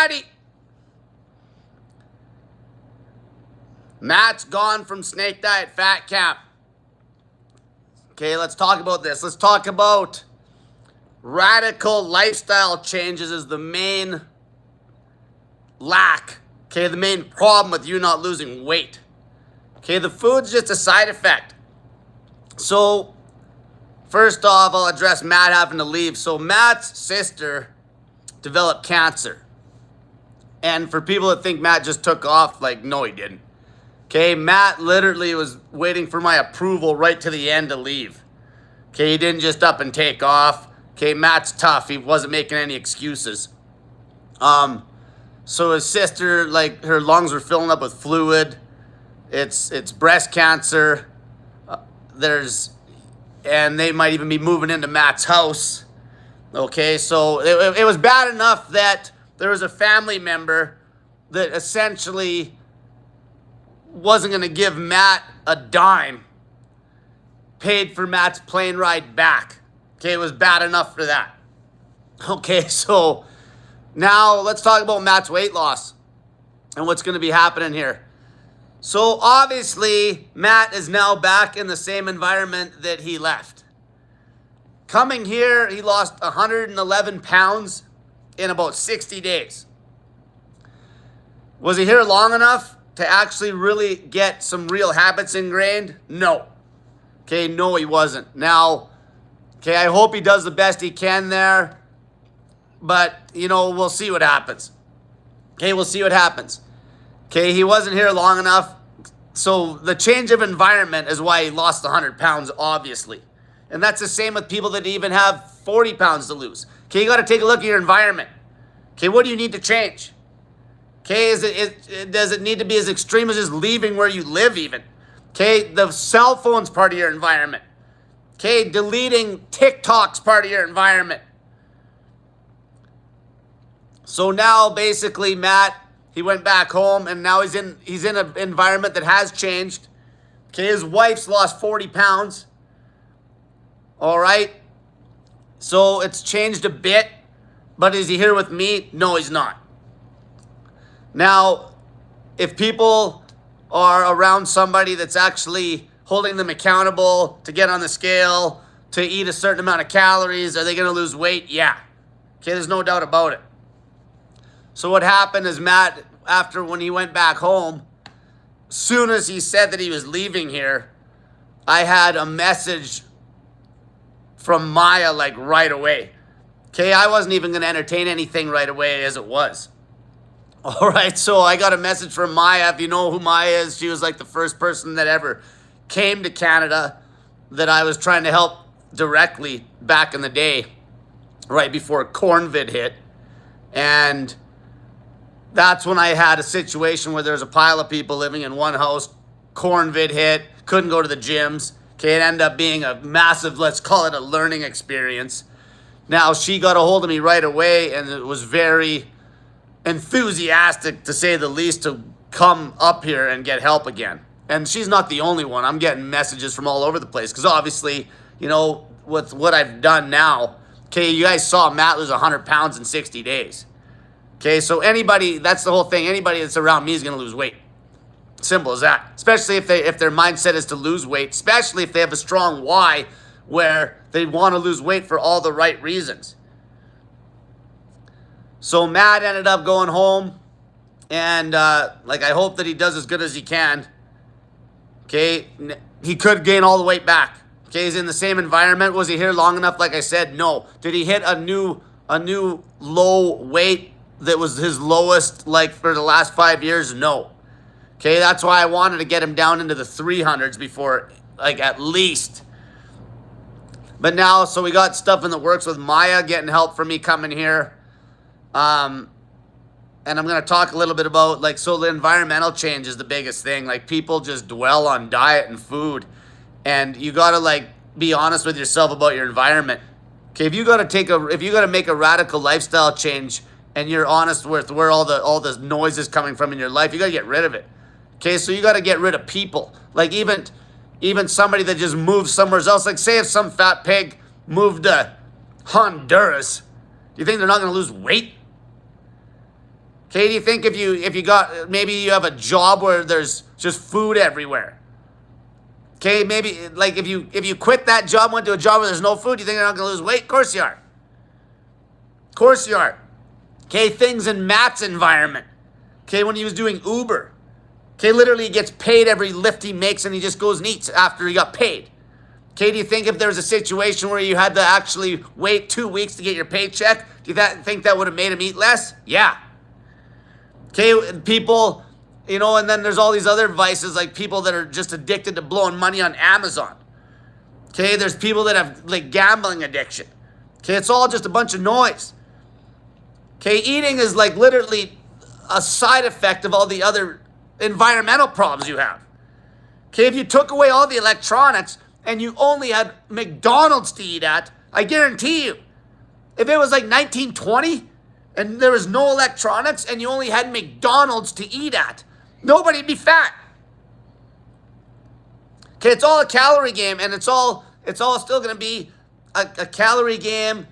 Maddie. Matt's gone from Snake Diet Fat Camp. Okay, let's talk about this. Let's talk about radical lifestyle changes as the main lack. Okay, the main problem with you not losing weight. Okay, the food's just a side effect. So, first off, I'll address Matt having to leave. So, Matt's sister developed cancer. And for people that think Matt just took off, like, no, he didn't. Okay, Matt literally was waiting for my approval right to the end to leave. Okay, he didn't just up and take off. Okay, Matt's tough. He wasn't making any excuses. So his sister, like, her lungs were filling up with fluid. It's breast cancer. And they might even be moving into Matt's house. Okay, so it was bad enough that there was a family member that essentially wasn't going to give Matt a dime, paid for Matt's plane ride back. Okay, it was bad enough for that. Okay, so now let's talk about Matt's weight loss and what's going to be happening here. So obviously, Matt is now back in the same environment that he left. Coming here, he lost 111 pounds in about 60 days. Was he here long enough to actually really get some real habits ingrained? No. Okay, no, he wasn't. Now, okay, I hope he does the best he can there. But, you know, we'll see what happens. Okay, we'll see what happens. Okay, he wasn't here long enough. So the change of environment is why he lost 100 pounds, obviously. And that's the same with people that even have 40 pounds to lose. Okay, you got to take a look at your environment. Okay, what do you need to change? Okay, does it need to be as extreme as just leaving where you live even? Okay, the cell phone's part of your environment. Okay, deleting TikTok's part of your environment. So now basically Matt, he went back home and now he's in an environment that has changed. Okay, his wife's lost 40 pounds. All right. So it's changed a bit, but is he here with me? No, he's not. Now, if people are around somebody that's actually holding them accountable to get on the scale, to eat a certain amount of calories, are they going to lose weight? Yeah. Okay, there's no doubt about it. So what happened is Matt, after when he went back home, soon as he said that he was leaving here, I had a message from Maya like right away. Okay, I wasn't even going to entertain anything right away as it was. All right, so I got a message from Maya. If you know who Maya is, she was like the first person that ever came to Canada that I was trying to help directly back in the day, right before Cornvid hit. And that's when I had a situation where there's a pile of people living in one house. Cornvid hit, couldn't go to the gyms. Okay, it ended up being a massive, let's call it a learning experience. Now, she got a hold of me right away, and it was very enthusiastic, to say the least, to come up here and get help again. And she's not the only one. I'm getting messages from all over the place because obviously, you know, with what I've done now, okay, you guys saw Matt lose 100 pounds in 60 days. Okay, so anybody, that's the whole thing. Anybody that's around me is going to lose weight. Simple as that. Especially if their mindset is to lose weight, especially if they have a strong why where they want to lose weight for all the right reasons. So Matt ended up going home, and I hope that he does as good as he can. Okay, he could gain all the weight back. Okay, he's in the same environment. Was he here long enough? Like I said, no. Did he hit a new low weight that was his lowest like for the last 5 years? No. Okay, that's why I wanted to get him down into the 300s before, like, at least. But now, so we got stuff in the works with Maya getting help from me coming here. And I'm going to talk a little bit about, like, so the environmental change is the biggest thing. Like, people just dwell on diet and food. And you got to, like, be honest with yourself about your environment. Okay, if you got to make a radical lifestyle change and you're honest with where all the noise is coming from in your life, you got to get rid of it. Okay, so you got to get rid of people. Like, even somebody that just moves somewhere else. Like, say if some fat pig moved to Honduras, do you think they're not going to lose weight? Okay, do you think if you got, maybe you have a job where there's just food everywhere? Okay, maybe like if you quit that job, went to a job where there's no food, you think you're not gonna lose weight? Of course you are. Of course you are. Okay, things in Matt's environment. Okay, when he was doing Uber. Okay, literally he gets paid every lift he makes and he just goes and eats after he got paid. Okay, do you think if there was a situation where you had to actually wait 2 weeks to get your paycheck, do you think that would have made him eat less? Yeah. Okay, people, and then there's all these other vices, like people that are just addicted to blowing money on Amazon. Okay, there's people that have like gambling addiction. Okay, it's all just a bunch of noise. Okay, eating is like literally a side effect of all the other environmental problems you have. Okay, if you took away all the electronics and you only had McDonald's to eat at, I guarantee you, if it was like 1920 and there was no electronics and you only had McDonald's to eat at, nobody'd be fat. Okay, it's all a calorie game, and it's all still going to be a calorie game.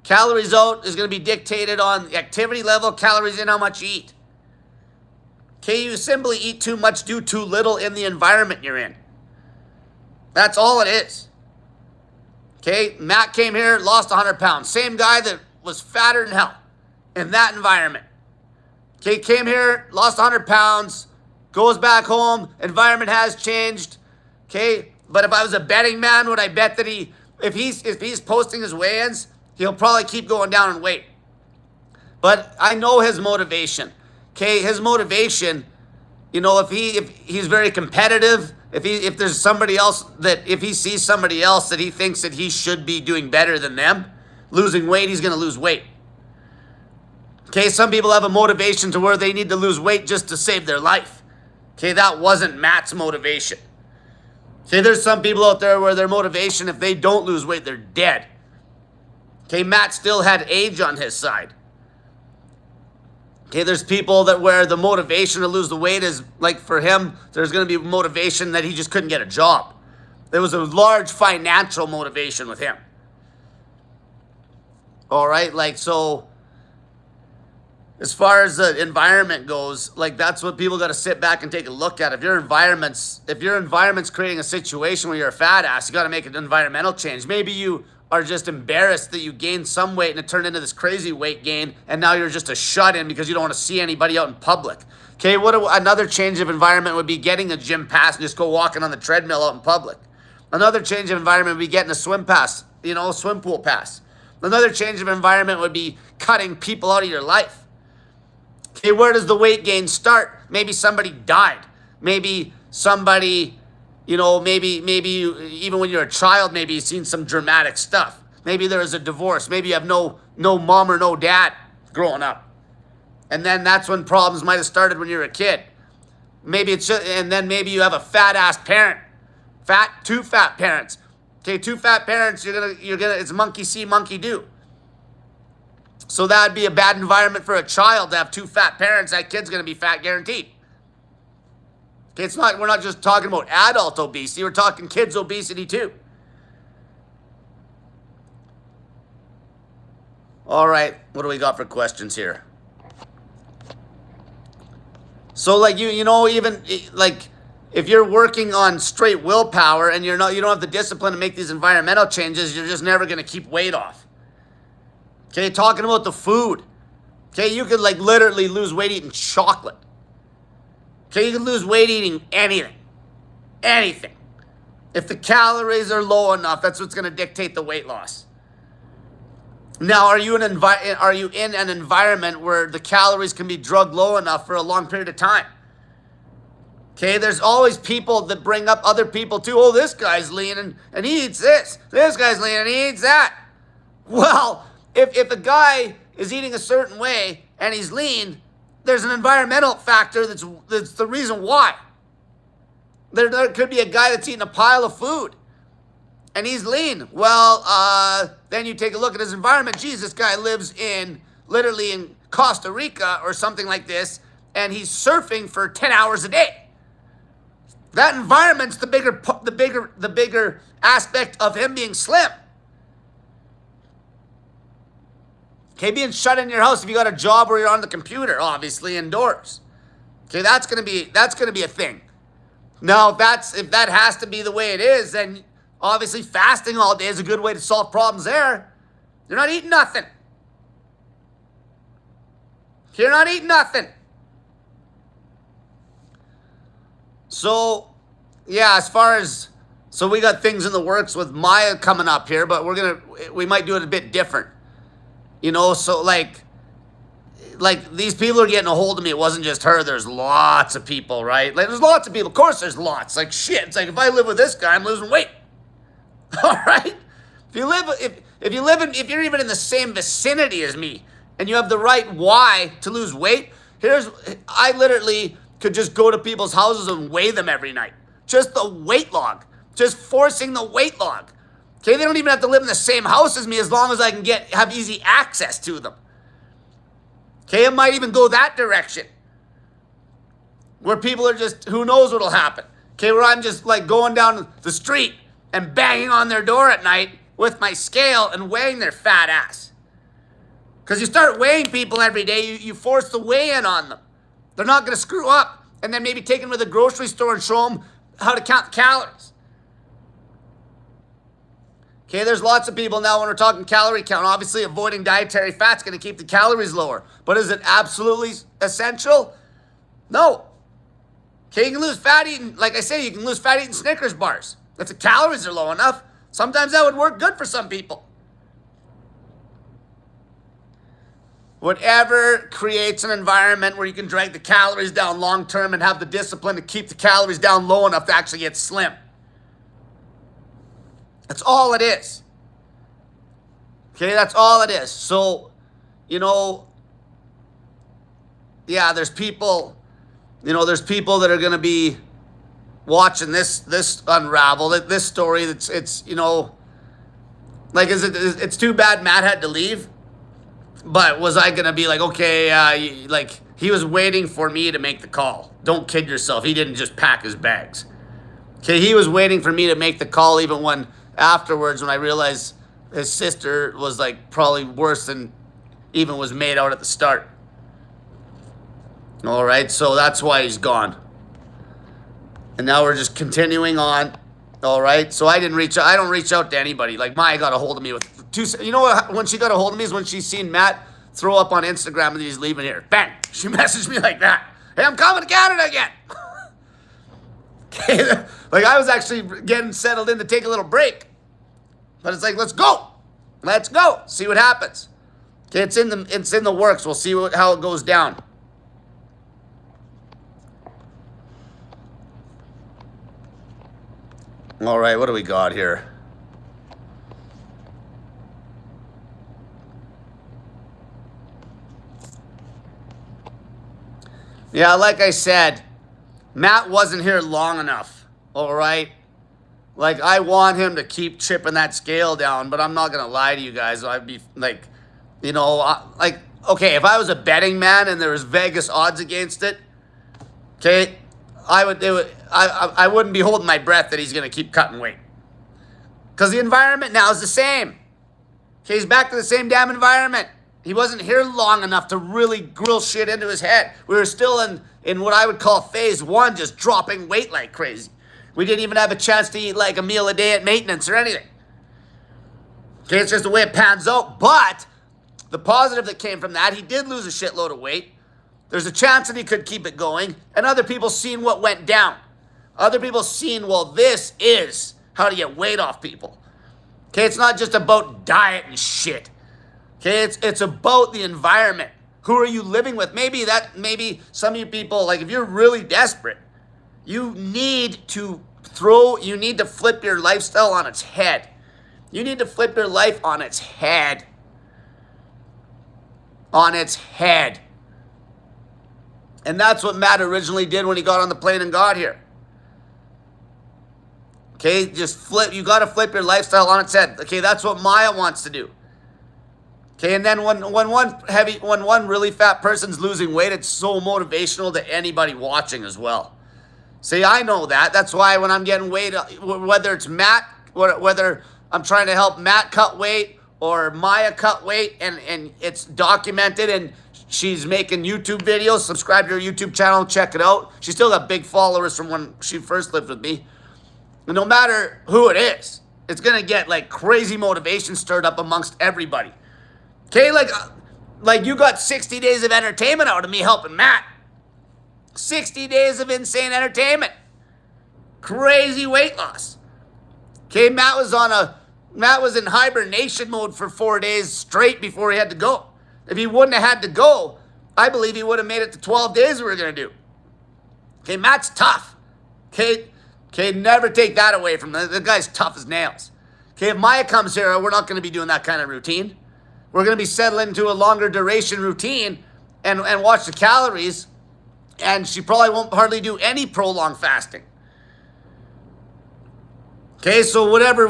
Calories out is going to be dictated on the activity level, calories in, how much you eat. Okay, you simply eat too much, do too little in the environment you're in. That's all it is. Okay, Matt came here, lost 100 pounds. Same guy that was fatter than hell in that environment. Okay, came here, lost 100 pounds, goes back home, environment has changed. Okay, but if I was a betting man, would I bet that if he's posting his weigh-ins, he'll probably keep going down in weight. But I know his motivation. Okay, his motivation, if he's very competitive, if there's somebody else if he sees somebody else that he thinks that he should be doing better than them, losing weight, he's going to lose weight. Okay, some people have a motivation to where they need to lose weight just to save their life. Okay, that wasn't Matt's motivation. Okay, there's some people out there where their motivation, if they don't lose weight, they're dead. Okay, Matt still had age on his side. Okay, there's people that where the motivation to lose the weight is, like for him, there's going to be motivation that he just couldn't get a job. There was a large financial motivation with him. All right, so as far as the environment goes, that's what people got to sit back and take a look at. If your environment's creating a situation where you're a fat ass, you got to make an environmental change. Maybe you are just embarrassed that you gained some weight and it turned into this crazy weight gain, and now you're just a shut-in because you don't want to see anybody out in public. Okay, another change of environment would be getting a gym pass and just go walking on the treadmill out in public. Another change of environment would be getting a swim pass, swim pool pass. Another change of environment would be cutting people out of your life. Okay, where does the weight gain start? Maybe somebody died. Maybe somebody, maybe you, even when you're a child, maybe you've seen some dramatic stuff. Maybe there is a divorce. Maybe you have no mom or no dad growing up. And then that's when problems might have started when you were a kid. And then maybe you have a fat ass parent. Two fat parents. Okay, two fat parents, it's monkey see, monkey do. So that'd be a bad environment for a child to have two fat parents. That kid's gonna be fat guaranteed. Okay, we're not just talking about adult obesity, we're talking kids obesity too. All right, what do we got for questions here? So even if you're working on straight willpower and you don't have the discipline to make these environmental changes, you're just never gonna keep weight off. Okay, talking about the food. Okay, you could literally lose weight eating chocolate. Okay, you can lose weight eating anything. Anything. If the calories are low enough, that's what's going to dictate the weight loss. Now, are you in an environment where the calories can be drugged low enough for a long period of time? Okay, there's always people that bring up other people too. Oh, this guy's lean and he eats this. This guy's lean and he eats that. Well, if a guy is eating a certain way and he's lean, there's an environmental factor that's the reason why. There could be a guy that's eating a pile of food and he's lean. Well, then you take a look at his environment. Geez, this guy lives literally in Costa Rica or something like this, and he's surfing for 10 hours a day. That environment's the bigger aspect of him being slim. Okay, being shut in your house if you got a job where you're on the computer, obviously indoors. Okay, that's gonna be a thing. Now, if that has to be the way it is, then obviously fasting all day is a good way to solve problems there. You're not eating nothing. You're not eating nothing. So, yeah, so we got things in the works with Maya coming up here, but we might do it a bit different. You know, so like these people are getting a hold of me. It wasn't just her. There's lots of people, right? Like there's lots of people. Of course there's lots. Like shit. It's like if I live with this guy, I'm losing weight. All right? If you're even in the same vicinity as me and you have the right why to lose weight, I literally could just go to people's houses and weigh them every night. Just the weight log. Just forcing the weight log. Okay, they don't even have to live in the same house as me as long as I can have easy access to them. Okay, it might even go that direction. Where people are just, who knows what'll happen. Okay, where I'm just like going down the street and banging on their door at night with my scale and weighing their fat ass. Because you start weighing people every day, you force the weigh-in on them. They're not going to screw up. And then maybe take them to the grocery store and show them how to count the calories. Okay, there's lots of people now when we're talking calorie count. Obviously, avoiding dietary fat's going to keep the calories lower. But is it absolutely essential? No. Okay, you can lose fat eating, like I say, you can lose fat eating Snickers bars. If the calories are low enough, sometimes that would work good for some people. Whatever creates an environment where you can drag the calories down long term and have the discipline to keep the calories down low enough to actually get slim. That's all it is. Okay, that's all it is. So, you know, yeah, there's people that are going to be watching this unravel, this story. It's you know, like, it's too bad Matt had to leave. But was I going to be like, okay, like, he was waiting for me to make the call. Don't kid yourself. He didn't just pack his bags. Okay, he was waiting for me to make the call even when afterwards when I realized his sister was like probably worse than even was made out at the start. All right, so that's why he's gone. And now we're just continuing on. All right, so I don't reach out to anybody. Like Maya got a hold of me with two, you know what, when she got a hold of me is when she seen Matt throw up on Instagram that he's leaving here. Bang, she messaged me like that. Hey, I'm coming to Canada again. Okay, like I was actually getting settled in to take a little break. But it's like, let's go. Let's go. See what happens. Okay, it's in the works. We'll see how it goes down. All right, what do we got here? Yeah, like I said, Matt wasn't here long enough, all right? Like, I want him to keep chipping that scale down, but I'm not going to lie to you guys. I'd be like, you know, like, okay, if I was a betting man and there was Vegas odds against it, okay, I wouldn't be holding my breath that he's going to keep cutting weight. Because the environment now is the same. Okay, he's back to the same damn environment. He wasn't here long enough to really grill shit into his head. We were still in what I would call phase one, just dropping weight like crazy. We didn't even have a chance to eat like a meal a day at maintenance or anything. Okay, it's just the way it pans out. But the positive that came from that, he did lose a shitload of weight. There's a chance that he could keep it going. And other people seen what went down. Other people seen, well, this is how to get weight off people. Okay, it's not just about diet and shit. Okay, it's about the environment. Who are you living with? Maybe some of you people, like if you're really desperate, you need to flip your lifestyle on its head. You need to flip your life on its head. On its head. And that's what Matt originally did when he got on the plane and got here. Okay, you got to flip your lifestyle on its head. Okay, that's what Maya wants to do. Okay, and then when one really fat person's losing weight, it's so motivational to anybody watching as well. See, I know that. That's why when I'm getting weight, whether it's Matt, whether I'm trying to help Matt cut weight, or Maya cut weight, and it's documented, and she's making YouTube videos. Subscribe to her YouTube channel, check it out. She still got big followers from when she first lived with me. And no matter who it is, it's gonna get like crazy motivation stirred up amongst everybody. Okay, like you got 60 days of entertainment out of me helping Matt. 60 days of insane entertainment. Crazy weight loss. Okay, Matt was in hibernation mode for 4 days straight before he had to go. If he wouldn't have had to go, I believe he would have made it to 12 days we were going to do. Okay, Matt's tough. Okay, never take that away from him. The guy's tough as nails. Okay, if Maya comes here, we're not going to be doing that kind of routine. We're going to be settling into a longer duration routine and watch the calories, and she probably won't hardly do any prolonged fasting. Okay, so whatever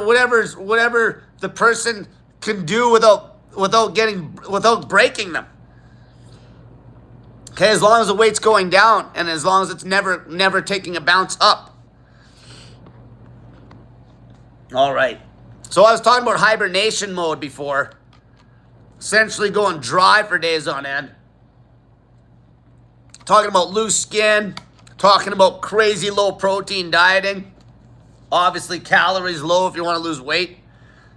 the person can do without breaking them. Okay, as long as the weight's going down and as long as it's never taking a bounce up. All right. So I was talking about hibernation mode before. Essentially going dry for days on end. Talking about loose skin. Talking about crazy low protein dieting. Obviously, calories low if you want to lose weight.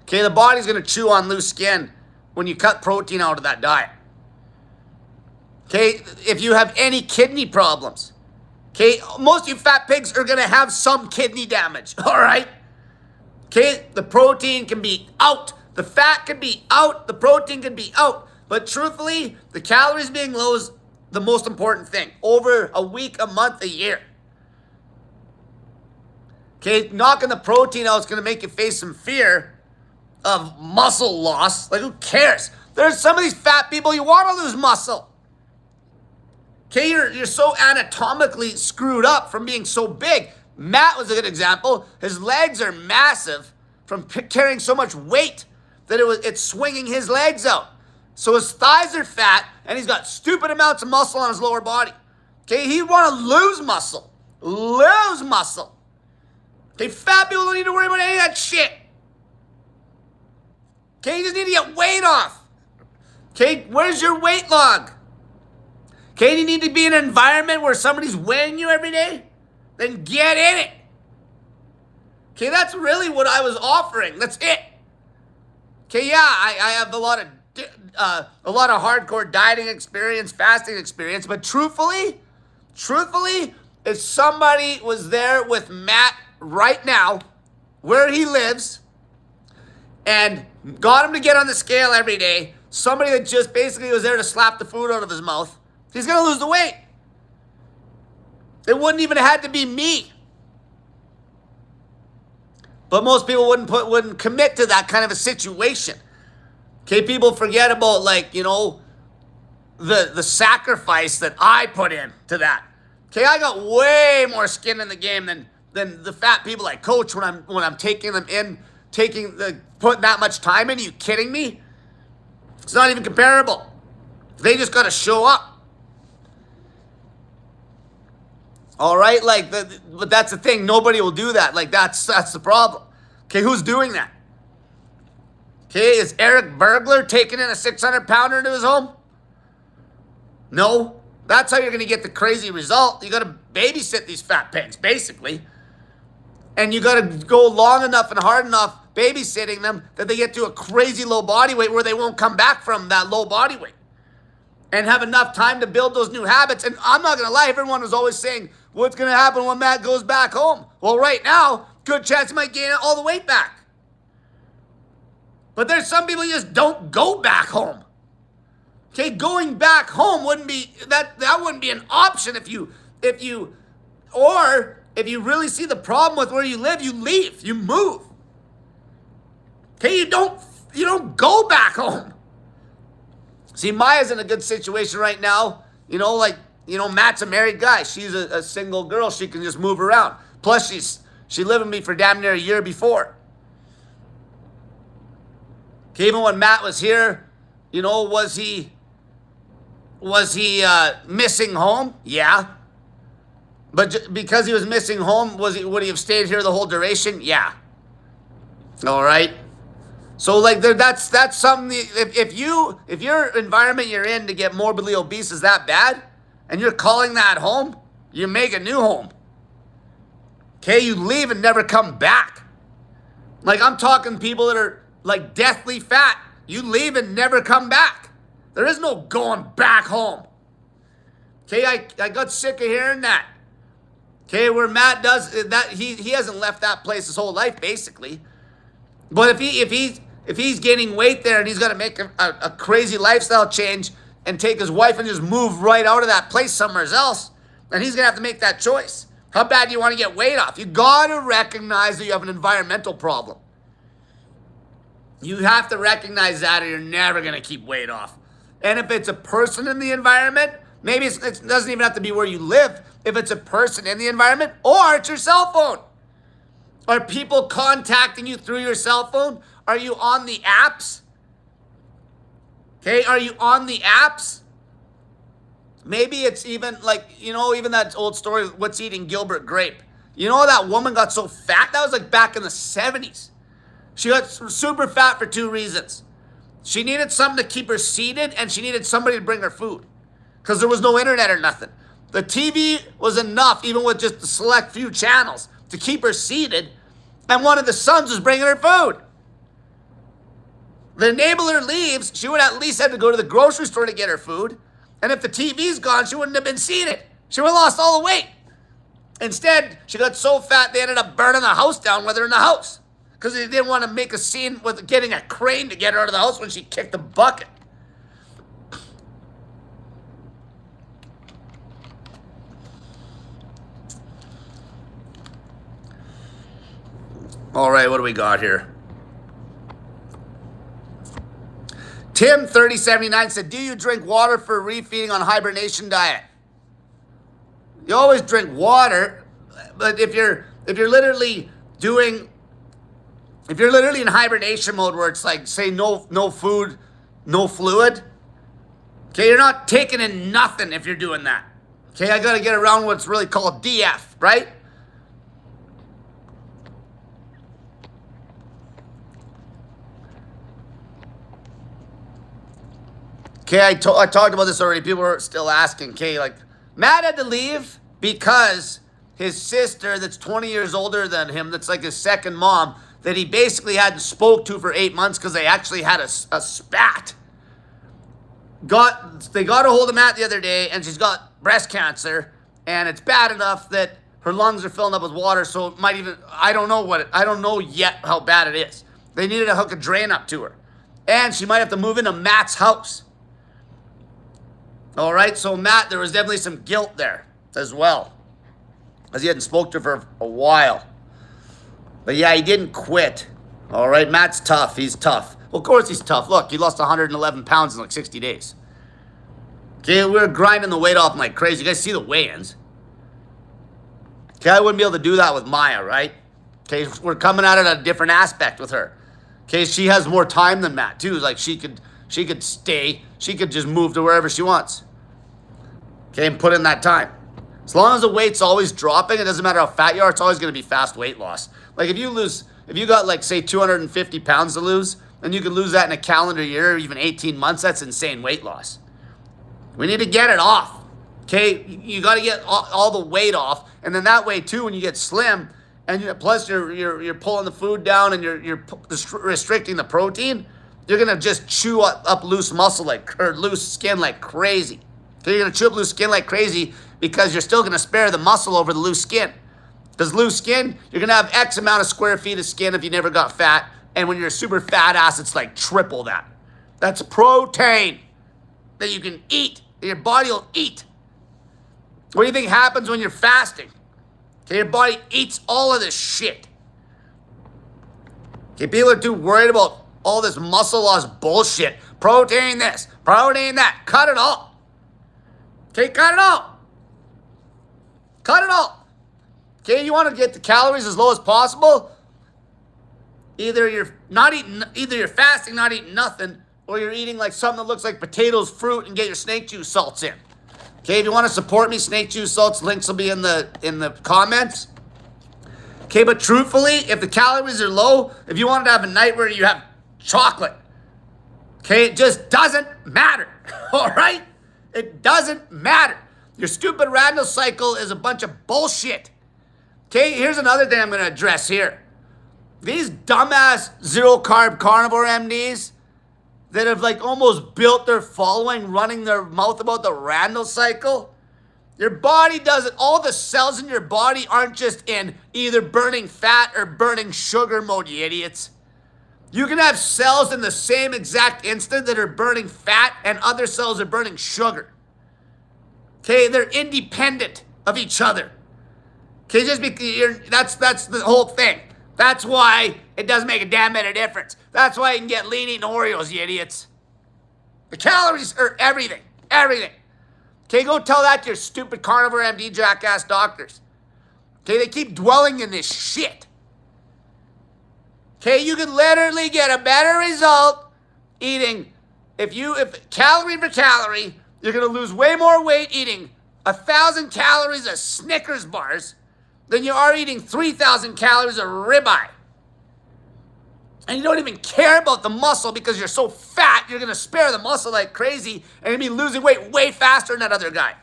Okay, the body's going to chew on loose skin when you cut protein out of that diet. Okay, if you have any kidney problems, okay, most of you fat pigs are going to have some kidney damage, all right? Okay, the protein can be out. The fat can be out. The protein can be out. But truthfully, the calories being low is the most important thing. Over a week, a month, a year. Okay, knocking the protein out is going to make you face some fear of muscle loss. Like, who cares? There's some of these fat people, you want to lose muscle. Okay, you're so anatomically screwed up from being so big. Matt was a good example. His legs are massive from carrying so much weight that it's swinging his legs out. So his thighs are fat, and he's got stupid amounts of muscle on his lower body. Okay, he'd want to lose muscle. Lose muscle. Okay, fat people don't need to worry about any of that shit. Okay, you just need to get weight off. Okay, where's your weight log? Okay, you need to be in an environment where somebody's weighing you every day? Then get in it. Okay, that's really what I was offering. That's it. Okay, yeah, I have a lot of hardcore dieting experience, fasting experience, but truthfully, if somebody was there with Matt right now, where he lives, and got him to get on the scale every day, somebody that just basically was there to slap the food out of his mouth, he's going to lose the weight. It wouldn't even have had to be me. But most people wouldn't commit to that kind of a situation. Okay, people forget about, like, you know, the sacrifice that I put in to that. Okay, I got way more skin in the game than the fat people I coach when I'm taking them in, putting that much time in. Are you kidding me? It's not even comparable. They just got to show up. All right, but that's the thing. Nobody will do that. Like, that's the problem. Okay, who's doing that? Okay, is Eric Bergler taking in a 600-pounder into his home? No. That's how you're going to get the crazy result. You got to babysit these fat pigs, basically. And you got to go long enough and hard enough babysitting them that they get to a crazy low body weight where they won't come back from that low body weight. And have enough time to build those new habits. And I'm not going to lie, everyone was always saying, what's going to happen when Matt goes back home? Well, right now, good chance he might gain all the weight back. But there's some people who just don't go back home. Okay, going back home wouldn't be that wouldn't be an option if you really see the problem with where you live, you leave, you move. Okay, you don't go back home. See, Maya's in a good situation right now. Matt's a married guy. She's a single girl. She can just move around. Plus, she lived with me for damn near a year before. Okay, even when Matt was here, was he missing home? Yeah. But because he was missing home, would he have stayed here the whole duration? Yeah. All right. So like that's something. If your environment you're in to get morbidly obese is that bad, and you're calling that home, you make a new home. Okay, you leave and never come back. Like I'm talking people that are like deathly fat. You leave and never come back. There is no going back home. Okay, I got sick of hearing that. Okay, where Matt does that, he hasn't left that place his whole life basically. But if he's gaining weight there and he's got to make a crazy lifestyle change and take his wife and just move right out of that place somewhere else, then he's gonna have to make that choice. How bad do you want to get weight off? You gotta recognize that you have an environmental problem. You have to recognize that or you're never gonna keep weight off. And if it's a person in the environment, maybe it doesn't even have to be where you live. If it's a person in the environment, or it's your cell phone. Are people contacting you through your cell phone? Are you on the apps? Okay, are you on the apps? Maybe it's even like, even that old story, what's eating Gilbert Grape. You know that woman got so fat? That was like back in the 70s. She got super fat for two reasons. She needed something to keep her seated, and she needed somebody to bring her food. Because there was no internet or nothing. The TV was enough, even with just the select few channels, to keep her seated, and one of the sons was bringing her food. The enabler leaves, she would at least have to go to the grocery store to get her food. And if the TV's gone, she wouldn't have been seated. She would have lost all the weight. Instead, she got so fat they ended up burning the house down with her in the house. Because they didn't want to make a scene with getting a crane to get her out of the house when she kicked the bucket. All right, what do we got here? Tim 3079 said, do you drink water for refeeding on hibernation diet? You always drink water, but if you're literally in hibernation mode where it's like, say, no food, no fluid, okay, you're not taking in nothing if you're doing that. Okay, I got to get around what's really called DF, right? Okay, I talked about this already. People are still asking. Okay, like, Matt had to leave because his sister that's 20 years older than him, that's like his second mom, that he basically hadn't spoke to for 8 months because they actually had a spat. They got a hold of Matt the other day, and she's got breast cancer, and it's bad enough that her lungs are filling up with water, so it might even, I don't know yet how bad it is. They needed to hook a drain up to her. And she might have to move into Matt's house. All right, so Matt, there was definitely some guilt there as well, because he hadn't spoke to her for a while. But yeah, he didn't quit. All right, Matt's tough. He's tough. Well, of course he's tough. Look, he lost 111 pounds in like 60 days. Okay, we were grinding the weight off like crazy. You guys see the weigh-ins. Okay, I wouldn't be able to do that with Maya, right? Okay, we're coming at it at a different aspect with her. Okay, she has more time than Matt, too. Like, she could stay. She could just move to wherever she wants. Okay, and put in that time. As long as the weight's always dropping, it doesn't matter how fat you are, it's always going to be fast weight loss. Like if you got like, say, 250 pounds to lose, and you could lose that in a calendar year or even 18 months, that's insane weight loss. We need to get it off. Okay, you got to get all the weight off, and then that way too, when you get slim, and plus you're pulling the food down and you're restricting the protein, you're gonna just chew up loose muscle or loose skin like crazy. So you're gonna chew up loose skin like crazy because you're still gonna spare the muscle over the loose skin. Because loose skin, you're gonna have X amount of square feet of skin if you never got fat, and when you're a super fat ass, it's like triple that. That's protein that you can eat, that your body will eat. What do you think happens when you're fasting? Okay, your body eats all of this shit. Okay, people are too worried about all this muscle loss bullshit. Protein this, protein that. Cut it all. Okay, cut it all. Cut it all. Okay, you want to get the calories as low as possible? Either you're fasting, not eating nothing, or you're eating like something that looks like potatoes, fruit, and get your snake juice salts in. Okay, if you want to support me, snake juice salts, links will be in the comments. Okay, but truthfully, if the calories are low, if you wanted to have a night where you have chocolate. Okay, it just doesn't matter. All right? It doesn't matter. Your stupid random cycle is a bunch of bullshit. Okay, here's another thing I'm going to address here. These dumbass zero-carb carnivore MDs that have like almost built their following running their mouth about the random cycle. Your body doesn't, all the cells in your body aren't just in either burning fat or burning sugar mode, you idiots. You can have cells in the same exact instant that are burning fat and other cells are burning sugar. Okay, they're independent of each other. Okay, just because that's the whole thing. That's why it doesn't make a damn bit of difference. That's why you can get lean eating Oreos, you idiots. The calories are everything. Everything. Okay, go tell that to your stupid carnivore MD jackass doctors. Okay, they keep dwelling in this shit. Okay, you can literally get a better result eating, if calorie for calorie, you're gonna lose way more weight eating 1,000 calories of Snickers bars than you are eating 3,000 calories of ribeye. And you don't even care about the muscle because you're so fat, you're going to spare the muscle like crazy and you'll be losing weight way faster than that other guy.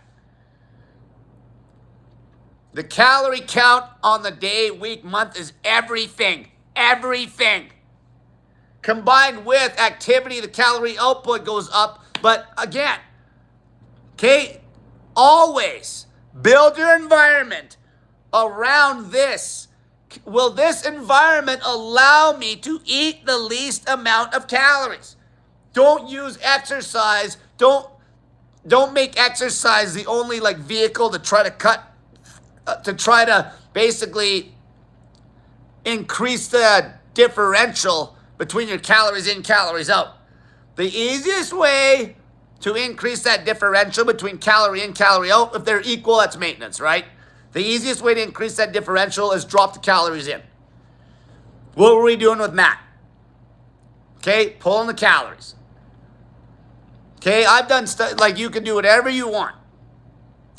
The calorie count on the day, week, month is everything. Everything. Combined with activity, the calorie output goes up. But again, okay, always build your environment around this. Will this environment allow me to eat the least amount of calories? Don't use exercise. Don't make exercise the only like vehicle to try to basically increase the differential between your calories in, calories out. The easiest way to increase that differential between calorie in, calorie out, if they're equal, that's maintenance, right? The easiest way to increase that differential is drop the calories in. What were we doing with Matt? Okay, pulling the calories. Okay, I've done stuff, like you can do whatever you want.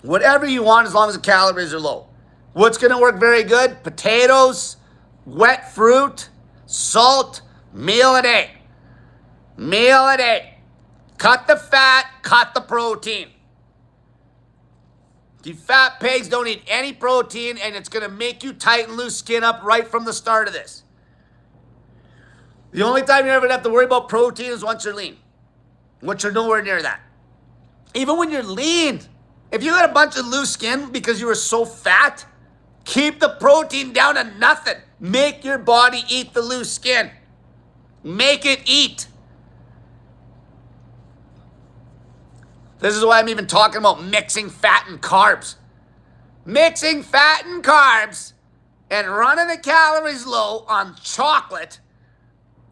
Whatever you want as long as the calories are low. What's going to work very good? Potatoes, wet fruit, salt, meal a day. Meal a day. Cut the fat, cut the protein. You fat pigs don't eat any protein, and it's going to make you tighten loose skin up right from the start of this. The only time you're ever going to have to worry about protein is once you're lean, which you're nowhere near that. Even when you're lean, if you got a bunch of loose skin because you were so fat, keep the protein down to nothing. Make your body eat the loose skin. Make it eat. This is why I'm even talking about mixing fat and carbs. Mixing fat and carbs and running the calories low on chocolate.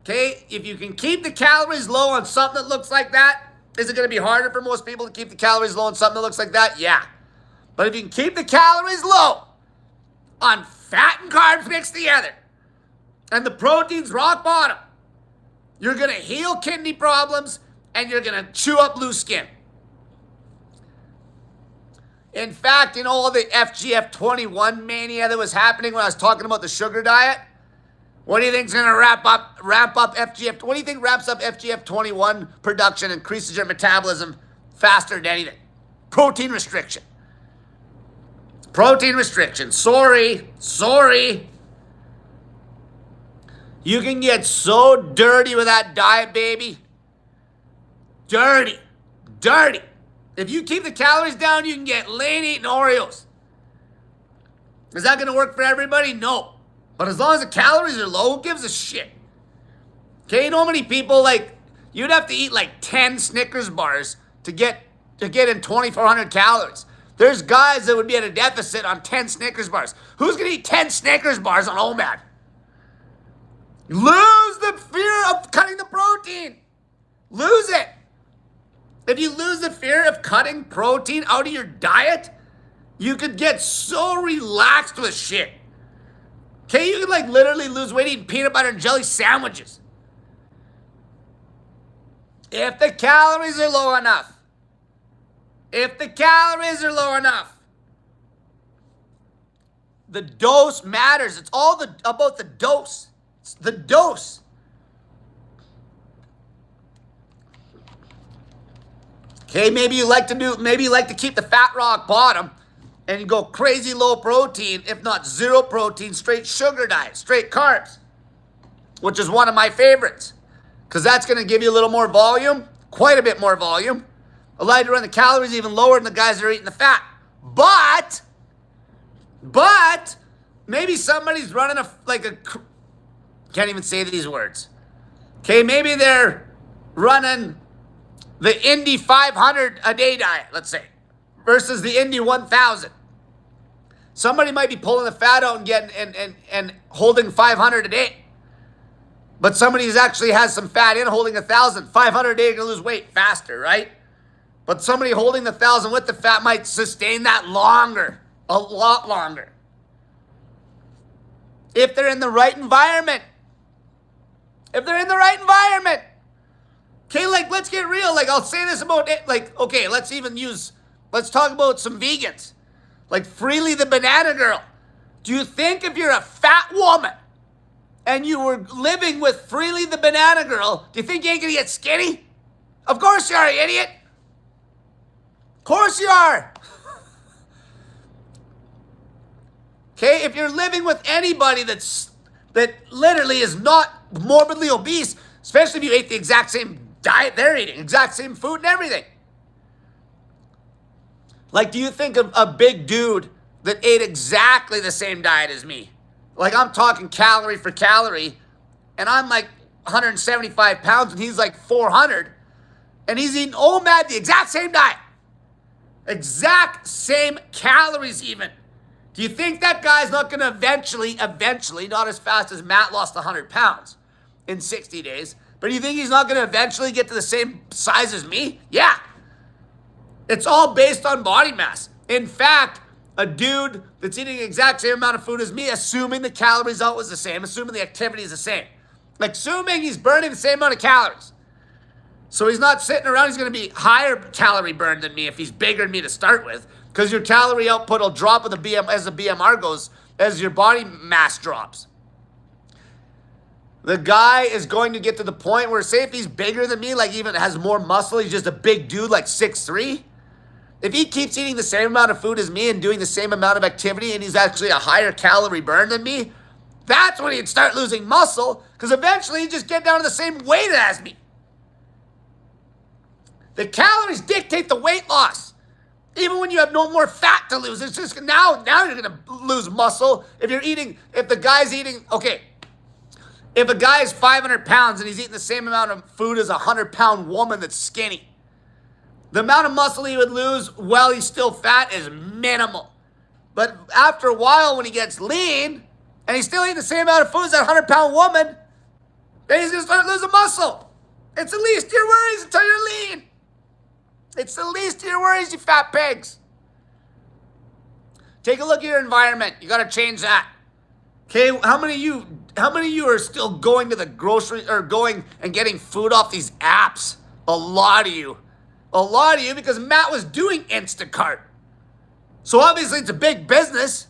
Okay, if you can keep the calories low on something that looks like that, is it going to be harder for most people to keep the calories low on something that looks like that? Yeah. But if you can keep the calories low on fat and carbs mixed together, and the protein's rock bottom, you're going to heal kidney problems and you're going to chew up loose skin. In fact, in all the FGF21 mania that was happening when I was talking about the sugar diet, what do you think's going to ramp up FGF? What do you think ramps up FGF21 production, increases your metabolism faster than anything? Protein restriction. Protein restriction. Sorry. You can get so dirty with that diet, baby. Dirty. If you keep the calories down, you can get lean eating Oreos. Is that going to work for everybody? No. But as long as the calories are low, who gives a shit? Okay, you know how many people, like, you'd have to eat like 10 Snickers bars to get in 2,400 calories. There's guys that would be at a deficit on 10 Snickers bars. Who's going to eat 10 Snickers bars on OMAD? Lose the fear of cutting the protein. Lose it. If you lose the fear of cutting protein out of your diet, you could get so relaxed with shit. Okay, you could like literally lose weight eating peanut butter and jelly sandwiches. If the calories are low enough. The dose matters. It's all about the dose. It's the dose. Okay, maybe you like to keep the fat rock bottom and you go crazy low protein, if not zero protein, straight sugar diet, straight carbs, which is one of my favorites because that's going to give you a little more volume, quite a bit more volume, allow you to run the calories even lower than the guys that are eating the fat. But maybe somebody's running can't even say these words. Okay, maybe they're running the Indy 500 a day diet, let's say, versus the Indy 1000. Somebody might be pulling the fat out and getting and holding 500 a day. But somebody who's actually has some fat in holding 1,000, 500 a day, you're gonna lose weight faster, right? But somebody holding the 1,000 with the fat might sustain that longer, a lot longer. If they're in the right environment. Okay, like, let's get real. Like, I'll say this about it. Like, okay, let's talk about some vegans. Like, Freely the Banana Girl. Do you think if you're a fat woman and you were living with Freely the Banana Girl, do you think you ain't gonna get skinny? Of course you are, you idiot. Of course you are. Okay, if you're living with anybody that literally is not morbidly obese, especially if you ate the exact same diet they're eating, exact same food and everything. Like, do you think of a big dude that ate exactly the same diet as me? Like, I'm talking calorie for calorie, and I'm like 175 pounds, and he's like 400, and he's eating OMAD, the exact same diet. Exact same calories even. Do you think that guy's not going to eventually, not as fast as Matt lost 100 pounds in 60 days, but do you think he's not going to eventually get to the same size as me? Yeah. It's all based on body mass. In fact, a dude that's eating the exact same amount of food as me, assuming the calories out was the same, assuming the activity is the same, like assuming he's burning the same amount of calories. So he's not sitting around, he's going to be higher calorie burn than me if he's bigger than me to start with, because your calorie output will drop with as the BMR goes, as your body mass drops. The guy is going to get to the point where, say if he's bigger than me, like even has more muscle, he's just a big dude like 6'3". If he keeps eating the same amount of food as me and doing the same amount of activity and he's actually a higher calorie burn than me, that's when he'd start losing muscle, because eventually he'd just get down to the same weight as me. The calories dictate the weight loss. Even when you have no more fat to lose, it's just now you're gonna lose muscle. If the guy's eating, okay, if a guy is 500 pounds and he's eating the same amount of food as a 100-pound woman that's skinny, the amount of muscle he would lose while he's still fat is minimal. But after a while, when he gets lean, and he's still eating the same amount of food as that 100-pound woman, then he's gonna start losing muscle. It's the least of your worries until you're lean. It's the least of your worries, you fat pigs. Take a look at your environment. You got to change that. Okay, how many of you are still going to the grocery or going and getting food off these apps? A lot of you. A lot of you, because Matt was doing Instacart. So obviously it's a big business.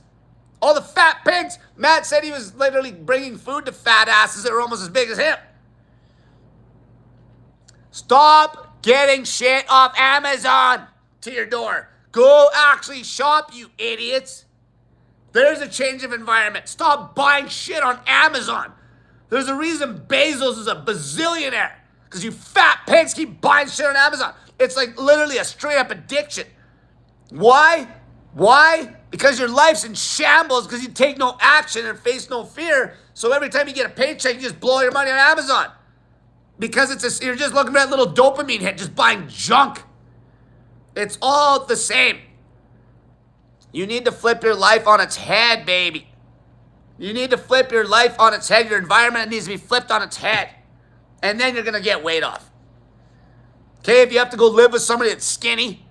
All the fat pigs. Matt said he was literally bringing food to fat asses that were almost as big as him. Stop getting shit off Amazon to your door. Go actually shop, you idiots. There's a change of environment. Stop buying shit on Amazon. There's a reason Bezos is a bazillionaire, because you fat pigs keep buying shit on Amazon. It's like literally a straight up addiction. Why? Because your life's in shambles because you take no action and face no fear. So every time you get a paycheck, you just blow your money on Amazon. Because you're just looking for that little dopamine hit, just buying junk. It's all the same. You need to flip your life on its head, baby. You need to flip your life on its head. Your environment needs to be flipped on its head. And then you're going to get weight off. Okay, if you have to go live with somebody that's skinny.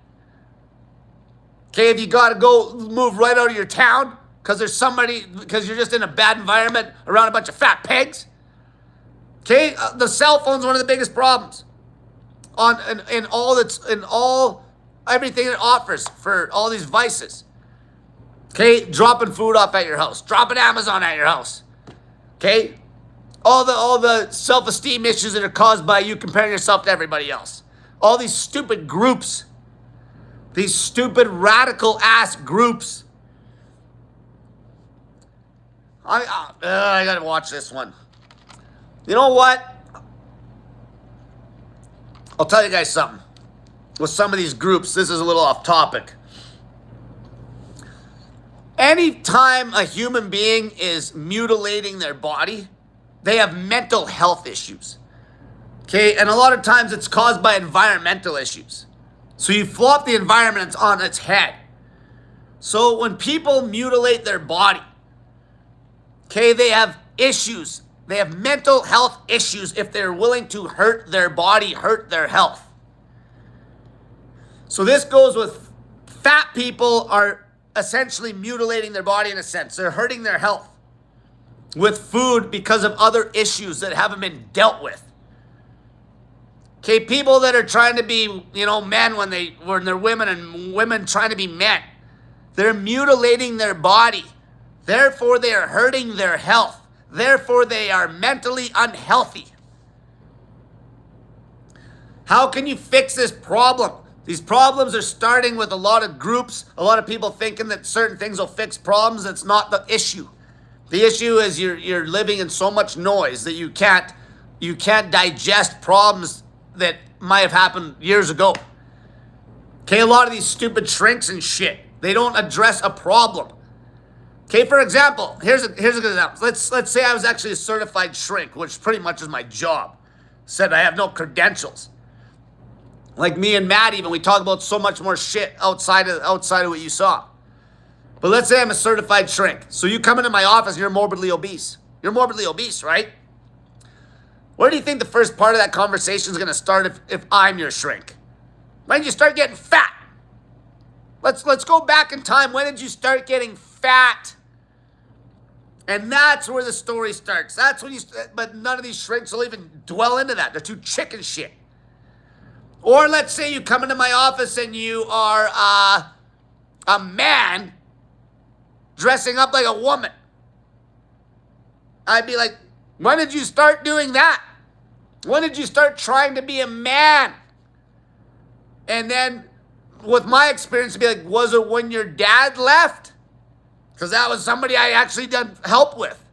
Okay, if you got to go move right out of your town because you're just in a bad environment around a bunch of fat pigs. Okay, the cell phone's one of the biggest problems in everything it offers for all these vices. Okay, dropping food off at your house, dropping Amazon at your house. Okay, all the self-esteem issues that are caused by you comparing yourself to everybody else. All these stupid groups. These stupid radical ass groups. I gotta watch this one. You know what? I'll tell you guys something. With some of these groups, this is a little off topic. Anytime a human being is mutilating their body, they have mental health issues. Okay, and a lot of times it's caused by environmental issues. So you flop the environment on its head. So when people mutilate their body, okay, they have issues. They have mental health issues if they're willing to hurt their body, hurt their health. So this goes with fat people are essentially mutilating their body in a sense. They're hurting their health with food because of other issues that haven't been dealt with. Okay, people that are trying to be, men when they're women, and women trying to be men. They're mutilating their body. Therefore, they are hurting their health. Therefore, they are mentally unhealthy. How can you fix this problem? These problems are starting with a lot of groups, a lot of people thinking that certain things will fix problems. That's not the issue. The issue is you're living in so much noise that you can't digest problems that might have happened years ago. Okay, a lot of these stupid shrinks and shit, they don't address a problem. Okay, for example, here's a good example. Let's say I was actually a certified shrink, which pretty much is my job. Said I have no credentials. Like me and Matt even, we talk about so much more shit outside of what you saw. But let's say I'm a certified shrink. So you come into my office and you're morbidly obese. You're morbidly obese, right? Where do you think the first part of that conversation is going to start if I'm your shrink? When did you start getting fat? Let's go back in time. When did you start getting fat? And that's where the story starts. That's when but none of these shrinks will even dwell into that. They're too chicken shit. Or let's say you come into my office and you are a man dressing up like a woman. I'd be like, when did you start doing that? When did you start trying to be a man? And then with my experience, it'd be like, was it when your dad left? Because that was somebody I actually done help with.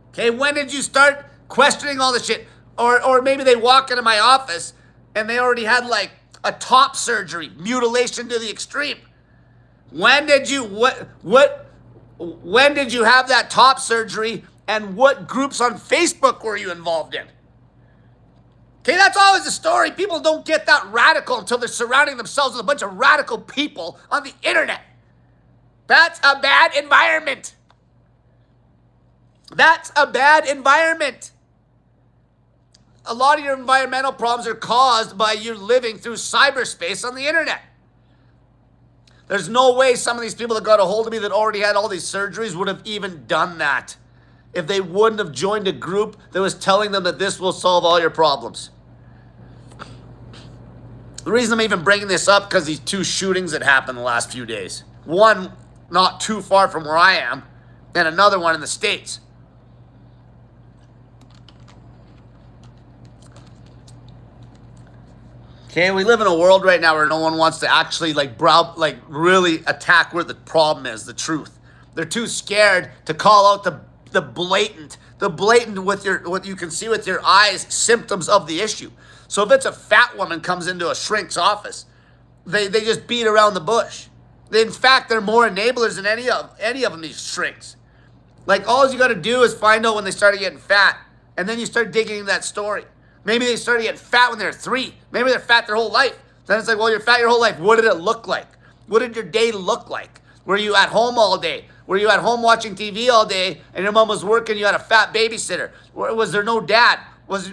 Okay, when did you start questioning all this shit? Or maybe they walk into my office and they already had like a top surgery, mutilation to the extreme. When did you when did you have that top surgery, and what groups on Facebook were you involved in? Okay, that's always the story. People don't get that radical until they're surrounding themselves with a bunch of radical people on the internet. That's a bad environment. That's a bad environment. A lot of your environmental problems are caused by you living through cyberspace on the internet. There's no way some of these people that got a hold of me that already had all these surgeries would have even done that if they wouldn't have joined a group that was telling them that this will solve all your problems. The reason I'm even bringing this up because these two shootings that happened the last few days. One not too far from where I am, and another one in the States. Okay, we live in a world right now where no one wants to actually really attack where the problem is, the truth. They're too scared to call out the blatant with what you can see with your eyes symptoms of the issue. So if it's a fat woman comes into a shrink's office, they just beat around the bush. In fact, they're more enablers than any of them, these shrinks. Like, all you got to do is find out when they started getting fat, and then you start digging into that story. Maybe they started getting fat when they were 3. Maybe they're fat their whole life. Then it's like, well, you're fat your whole life. What did it look like? What did your day look like? Were you at home all day? Were you at home watching TV all day and your mom was working, you had a fat babysitter? Was there no dad?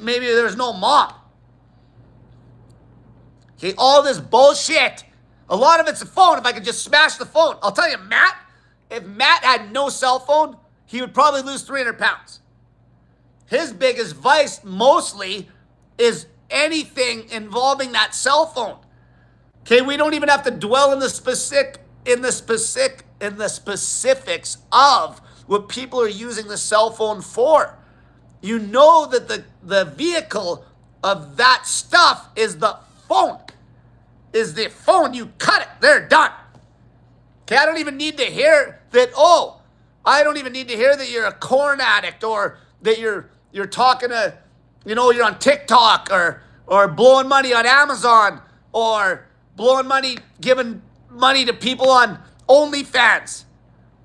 Maybe there was no mom? Okay, all this bullshit. A lot of it's a phone. If I could just smash the phone. I'll tell you, Matt, if Matt had no cell phone, he would probably lose 300 pounds. His biggest vice mostly is anything involving that cell phone. Okay, we don't even have to dwell in the specifics of what people are using the cell phone for. You know that the vehicle of that stuff is the phone. Is the phone. You cut it. They're done. Okay, I don't even need to hear that, I don't even need to hear that you're a corn addict or that you're talking to, you're on TikTok or blowing money on Amazon or blowing money, giving money to people on OnlyFans.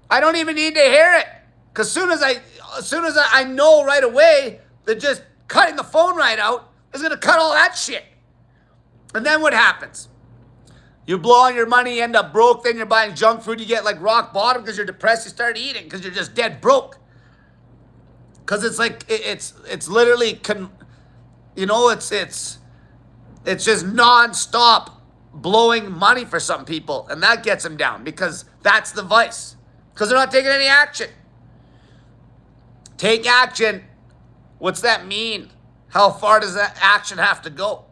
I don't even need to hear it. Because as soon as I know right away that just cutting the phone right out is going to cut all that shit. And then what happens? You blow all your money, you end up broke, then you're buying junk food, you get like rock bottom because you're depressed, you start eating because you're just dead broke. Because it's like, it's literally, it's just non-stop blowing money for some people. And that gets them down because that's the vice. Because they're not taking any action. Take action. What's that mean? How far does that action have to go?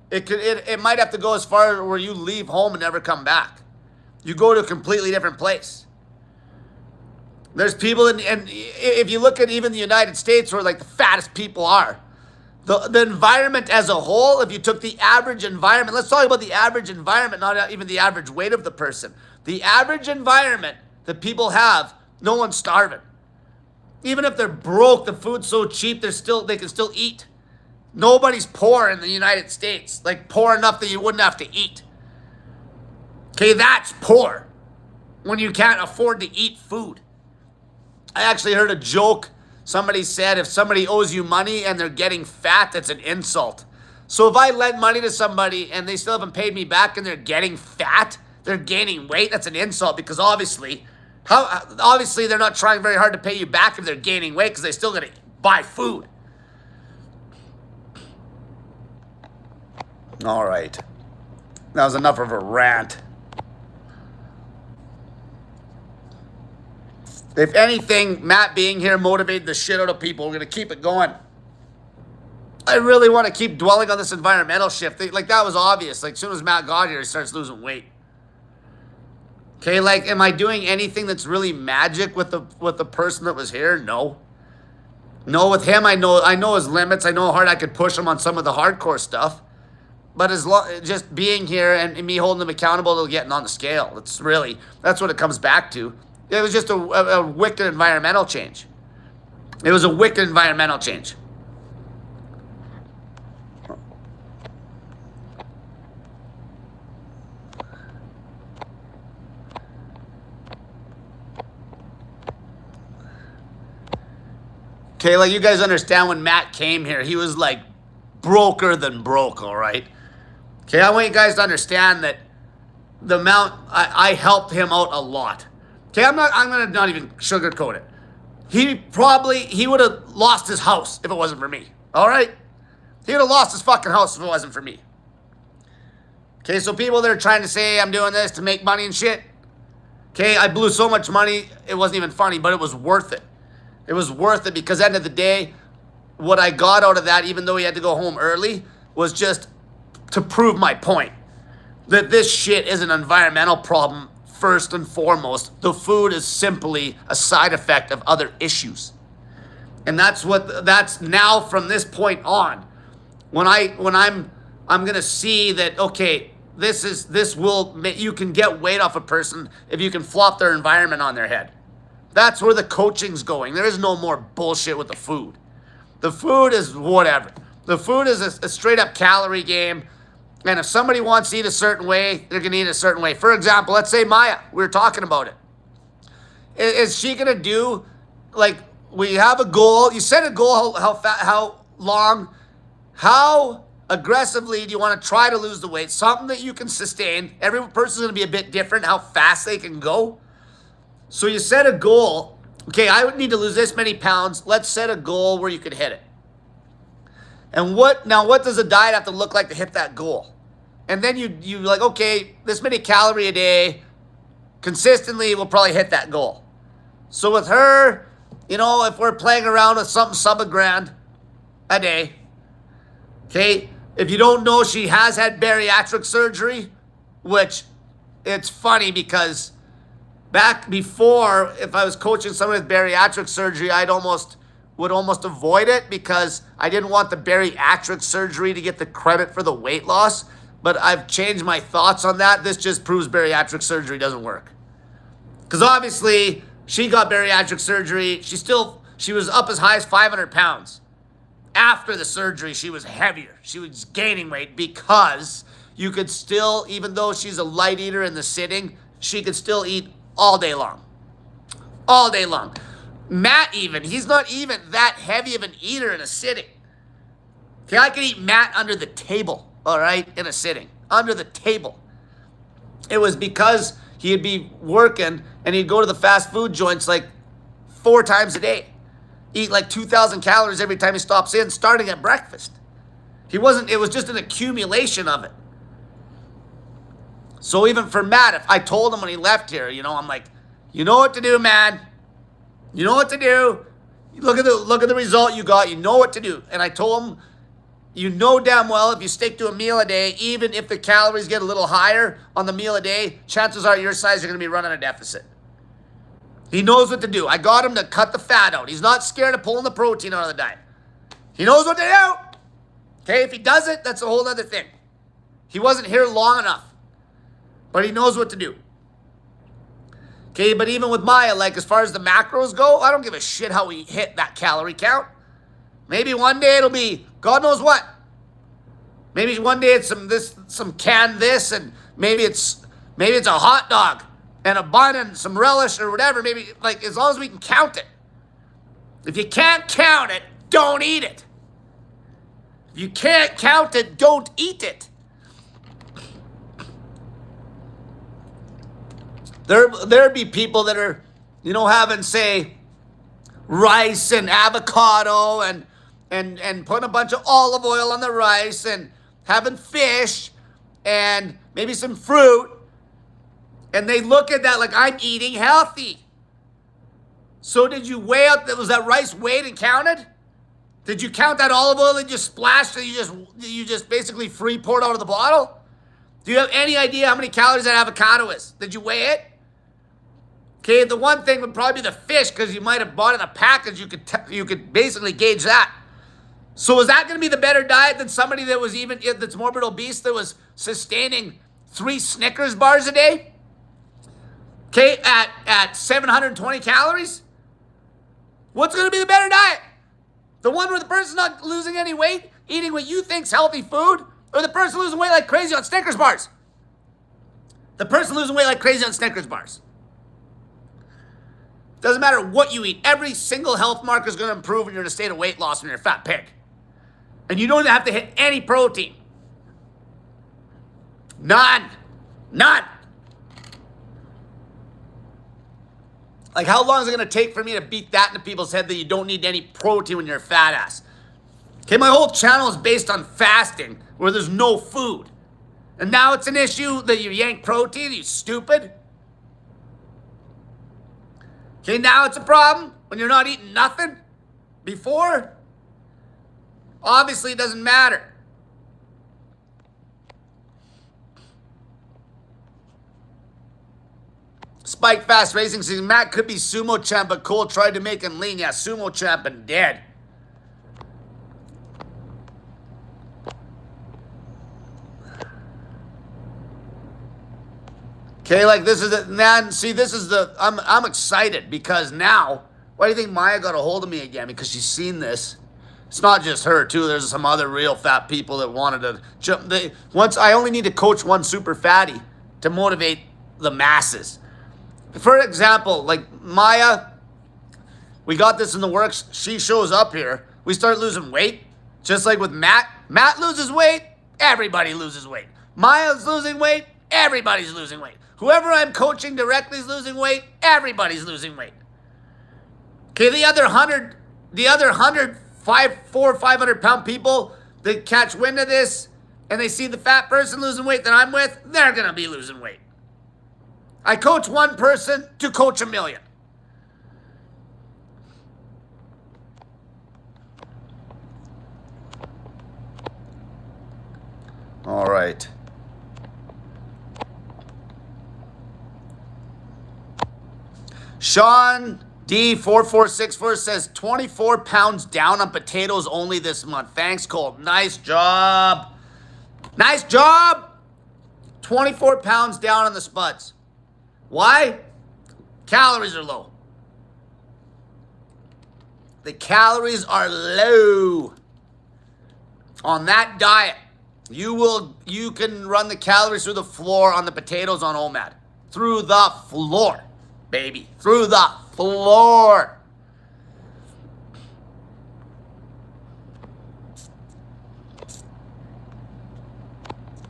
It might have to go as far where you leave home and never come back. You go to a completely different place. There's people and if you look at even the United States where like the fattest people are, the environment as a whole, if you took the average environment, let's talk about the average environment, not even the average weight of the person. The average environment that people have, no one's starving. Even if they're broke, the food's so cheap, they can still eat. Nobody's poor in the United States, like poor enough that you wouldn't have to eat. Okay, that's poor when you can't afford to eat food. I actually heard a joke. Somebody said if somebody owes you money and they're getting fat, that's an insult. So if I lend money to somebody and they still haven't paid me back and they're getting fat, they're gaining weight, that's an insult because obviously they're not trying very hard to pay you back if they're gaining weight because they still got to buy food. All right. That was enough of a rant. If anything, Matt being here motivated the shit out of people. We're going to keep it going. I really want to keep dwelling on this environmental shift. Like, that was obvious. Like, as soon as Matt got here, he starts losing weight. Okay, like, am I doing anything that's really magic with the person that was here? No. No, with him, I know his limits. I know how hard I could push him on some of the hardcore stuff. But just being here and me holding them accountable to getting on the scale. That's what it comes back to. It was just a wicked environmental change. It was a wicked environmental change. Okay, like you guys understand when Matt came here, he was like broker than broke, all right? Okay, I want you guys to understand that the amount I helped him out a lot. Okay, I'm gonna not even sugarcoat it. He would have lost his house if it wasn't for me. All right? He would have lost his fucking house if it wasn't for me. Okay, so people that are trying to say I'm doing this to make money and shit. Okay, I blew so much money, it wasn't even funny, but it was worth it. It was worth it because at the end of the day, what I got out of that, even though he had to go home early, was just to prove my point. That this shit is an environmental problem first and foremost. The food is simply a side effect of other issues. And that's now from this point on. When I'm gonna see that, okay, you can get weight off a person if you can flop their environment on their head. That's where the coaching's going. There is no more bullshit with the food. The food is whatever. The food is a straight up calorie game. And if somebody wants to eat a certain way, they're going to eat a certain way. For example, let's say Maya. We were talking about it. Is she going to do, like, we have a goal. You set a goal, how long, how aggressively do you want to try to lose the weight? Something that you can sustain. Every person's going to be a bit different, how fast they can go. So you set a goal. Okay, I would need to lose this many pounds. Let's set a goal where you could hit it. And what does a diet have to look like to hit that goal? And then you like, okay, this many calories a day, consistently, we'll probably hit that goal. So with her, if we're playing around with something sub $1,000 a day, okay, if you don't know, she has had bariatric surgery, which it's funny because back before, if I was coaching someone with bariatric surgery, I'd almost would almost avoid it because I didn't want the bariatric surgery to get the credit for the weight loss. But I've changed my thoughts on that. This just proves bariatric surgery doesn't work. Because obviously, she got bariatric surgery. She was up as high as 500 pounds. After the surgery, she was heavier. She was gaining weight because you could still, even though she's a light eater in the sitting, she could still eat all day long. All day long. Matt even, he's not even that heavy of an eater in a sitting. Okay, I could eat Matt under the table, all right, in a sitting. Under the table. It was because he'd be working and he'd go to the fast food joints like 4 times a day. Eat like 2,000 calories every time he stops in, starting at breakfast. It was just an accumulation of it. So even for Matt, if I told him when he left here, I'm like, you know what to do, man. You know what to do. Look at the result you got. You know what to do. And I told him, you know damn well if you stick to a meal a day, even if the calories get a little higher on the meal a day, chances are your size are going to be running a deficit. He knows what to do. I got him to cut the fat out. He's not scared of pulling the protein out of the diet. He knows what to do. Okay, if he doesn't, that's a whole other thing. He wasn't here long enough. But he knows what to do. Okay, but even with Maya, like as far as the macros go, I don't give a shit how we hit that calorie count. Maybe one day it'll be God knows what. Maybe one day it's some canned this, and maybe it's a hot dog and a bun and some relish or whatever. Maybe like as long as we can count it. If you can't count it, don't eat it. If you can't count it, don't eat it. There'd be people that are, having, say, rice and avocado and putting a bunch of olive oil on the rice and having fish and maybe some fruit. And they look at that like, I'm eating healthy. So did you weigh out, was that rice weighed and counted? Did you count that olive oil and just splashed and you just basically free poured out of the bottle? Do you have any idea how many calories that avocado is? Did you weigh it? Okay, the one thing would probably be the fish because you might have bought in a package. You could basically gauge that. So is that going to be the better diet than somebody that's morbid obese that was sustaining 3 Snickers bars a day? Okay, at 720 calories? What's going to be the better diet? The one where the person's not losing any weight, eating what you think's healthy food, or the person losing weight like crazy on Snickers bars? The person losing weight like crazy on Snickers bars. Doesn't matter what you eat. Every single health marker is going to improve when you're in a state of weight loss when you're a fat pig. And you don't have to hit any protein. None. Like, how long is it going to take for me to beat that into people's head that you don't need any protein when you're a fat ass? Okay, my whole channel is based on fasting, where there's no food. And now it's an issue that you yank protein, you stupid. Okay, now it's a problem when you're not eating nothing before. Obviously, it doesn't matter. Spike Fast Racing says Matt could be sumo champ, but Cole tried to make him lean. Yeah, sumo champ and dead. Okay, like this is it, man. See, this is I'm excited because now, why do you think Maya got a hold of me again? Because she's seen this. It's not just her too. There's some other real fat people that wanted to jump. I only need to coach one super fatty to motivate the masses. For example, like Maya, we got this in the works. She shows up here. We start losing weight, just like with Matt. Matt loses weight. Everybody loses weight. Maya's losing weight. Everybody's losing weight. Whoever I'm coaching directly is losing weight. Everybody's losing weight. Okay, the other 500-pound people that catch wind of this and they see the fat person losing weight that I'm with, they're going to be losing weight. I coach one person to coach 1 million. All right. Sean D4464 says 24 pounds down on potatoes only this month. Thanks, Cole. Nice job. Nice job. 24 pounds down on the spuds. Why? Calories are low. The calories are low. On that diet, you can run the calories through the floor on the potatoes on OMAD. Through the floor, baby. Through the floor.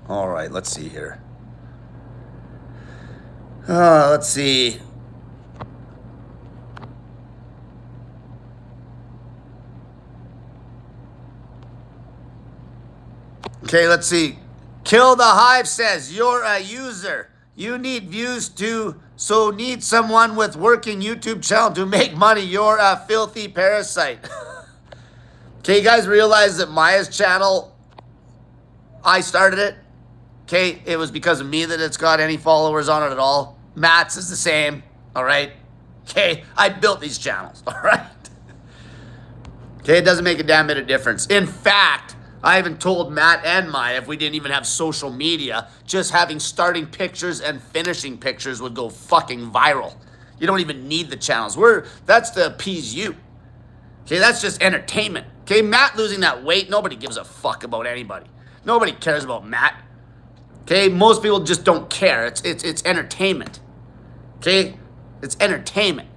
All right, let's see here. Let's see. Okay, let's see. Kill the Hive says, you're a user. You need views too, so need someone with working YouTube channel to make money. You're a filthy parasite. Okay, you guys realize that Maya's channel, I started it. Okay, it was because of me that it's got any followers on it at all. Matt's is the same, all right? Okay, I built these channels, all right? Okay, it doesn't make a damn bit of difference. In fact, I even told Matt and Maya if we didn't even have social media, just having starting pictures and finishing pictures would go fucking viral. You don't even need the channels. That's to appease you. Okay, that's just entertainment. Okay, Matt losing that weight, nobody gives a fuck about anybody. Nobody cares about Matt. Okay, most people just don't care. It's entertainment. Okay, it's entertainment.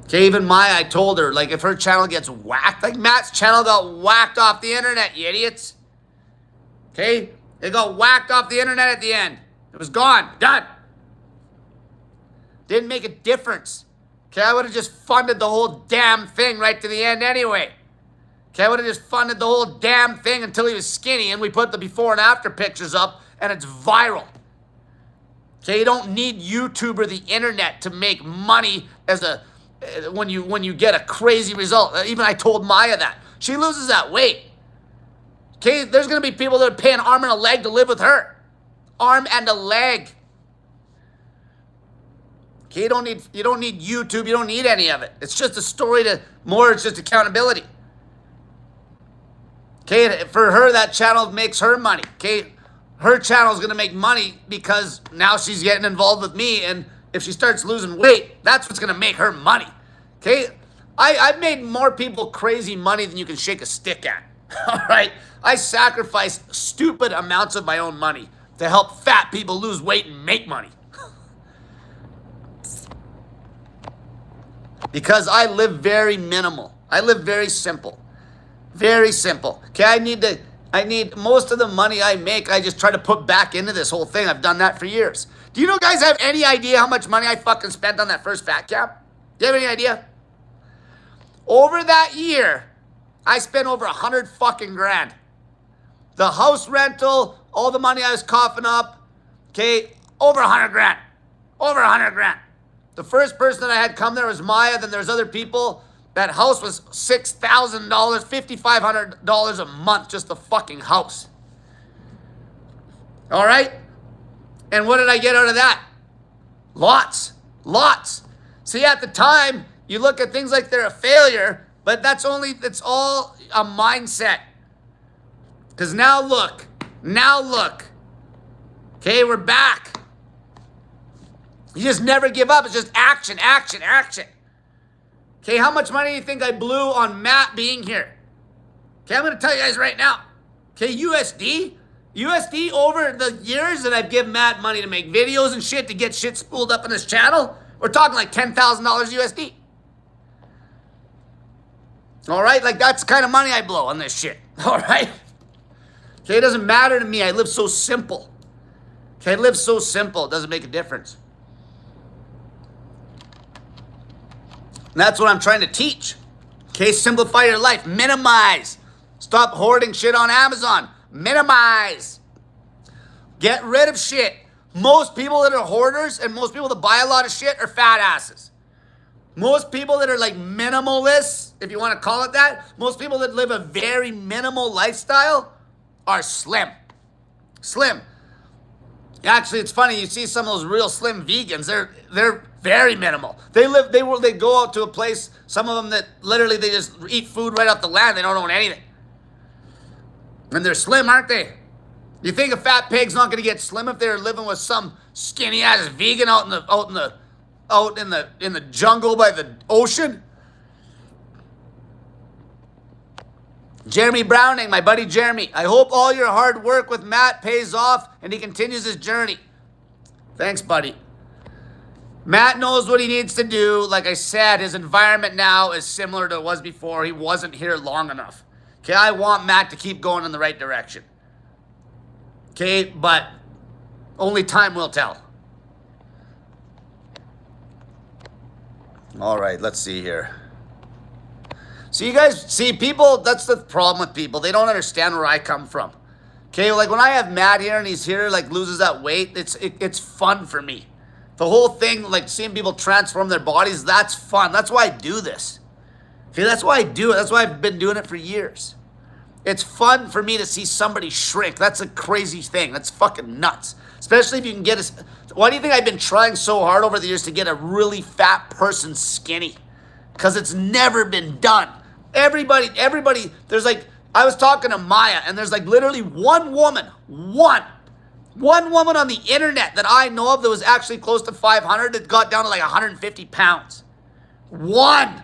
Okay, even Maya, I told her, like, if her channel gets whacked, like Matt's channel got whacked off the internet, you idiots. Okay, it got whacked off the internet at the end. It was gone, done. Didn't make a difference. Okay, I would have just funded the whole damn thing right to the end anyway. Okay, I would have just funded the whole damn thing until he was skinny and we put the before and after pictures up and it's viral. Okay, you don't need YouTube or the internet to make money as a when you get a crazy result. Even I told Maya that. She loses that weight. Okay, there's gonna be people that are paying arm and a leg to live with her. Arm and a leg. Okay, you don't need YouTube, you don't need any of it. It's just a story it's just accountability. Okay, for her, that channel makes her money. Okay, her channel is gonna make money because now she's getting involved with me, and if she starts losing weight, that's what's gonna make her money. Okay, I've made more people crazy money than you can shake a stick at. All right, I sacrifice stupid amounts of my own money to help fat people lose weight and make money. Because I live very minimal. I live very simple. Very simple. Okay, I need most of the money I make, I just try to put back into this whole thing. I've done that for years. Do you guys have any idea how much money I fucking spent on that first fat cap? Do you have any idea? Over that year, I spent over 100 fucking grand. The house rental, all the money I was coughing up, okay, over 100 grand. Over 100 grand. The first person that I had come there was Maya, then there's other people. That house was $6,000, $5,500 a month, just the fucking house. All right? And what did I get out of that? Lots. See, at the time, you look at things like they're a failure, but it's all a mindset. Because now look. Okay, we're back. You just never give up. It's just action. Okay, how much money do you think I blew on Matt being here? Okay, I'm going to tell you guys right now. Okay, USD over the years that I've given Matt money to make videos and shit to get shit spooled up on his channel, we're talking like $10,000 USD. All right, like that's the kind of money I blow on this shit. All right? Okay, it doesn't matter to me. I live so simple. Okay, I live so simple. It doesn't make a difference. And that's what I'm trying to teach. Okay, simplify your life. Minimize. Stop hoarding shit on Amazon. Minimize. Get rid of shit. Most people that are hoarders and most people that buy a lot of shit are fat asses. Most people that are like minimalists, if you want to call it that, most people that live a very minimal lifestyle are slim. Slim. Actually, it's funny. You see some of those real slim vegans. They're very minimal. They go out to a place. Some of them that literally they just eat food right off the land. They don't own anything, and they're slim, aren't they? You think a fat pig's not going to get slim if they're living with some skinny ass vegan out in the jungle by the ocean? Jeremy Browning, my buddy Jeremy. I hope all your hard work with Matt pays off and he continues his journey. Thanks, buddy. Matt knows what he needs to do. Like I said, his environment now is similar to it was before. He wasn't here long enough. Okay, I want Matt to keep going in the right direction. Okay, but only time will tell. All right, let's see here. So you guys see, people, that's the problem with people. They don't understand where I come from. Okay, like when I have Matt here and he's here, like loses that weight, it's fun for me. The whole thing, like seeing people transform their bodies, that's fun. That's why I do this. Okay, that's why I do it. That's why I've been doing it for years. It's fun for me to see somebody shrink. That's a crazy thing. That's fucking nuts. Especially if you can get a... Why do you think I've been trying so hard over the years to get a really fat person skinny? Because it's never been done. Everybody, there's like... I was talking to Maya, and there's like literally one woman on the internet that I know of that was actually close to 500 that got down to like 150 pounds. One.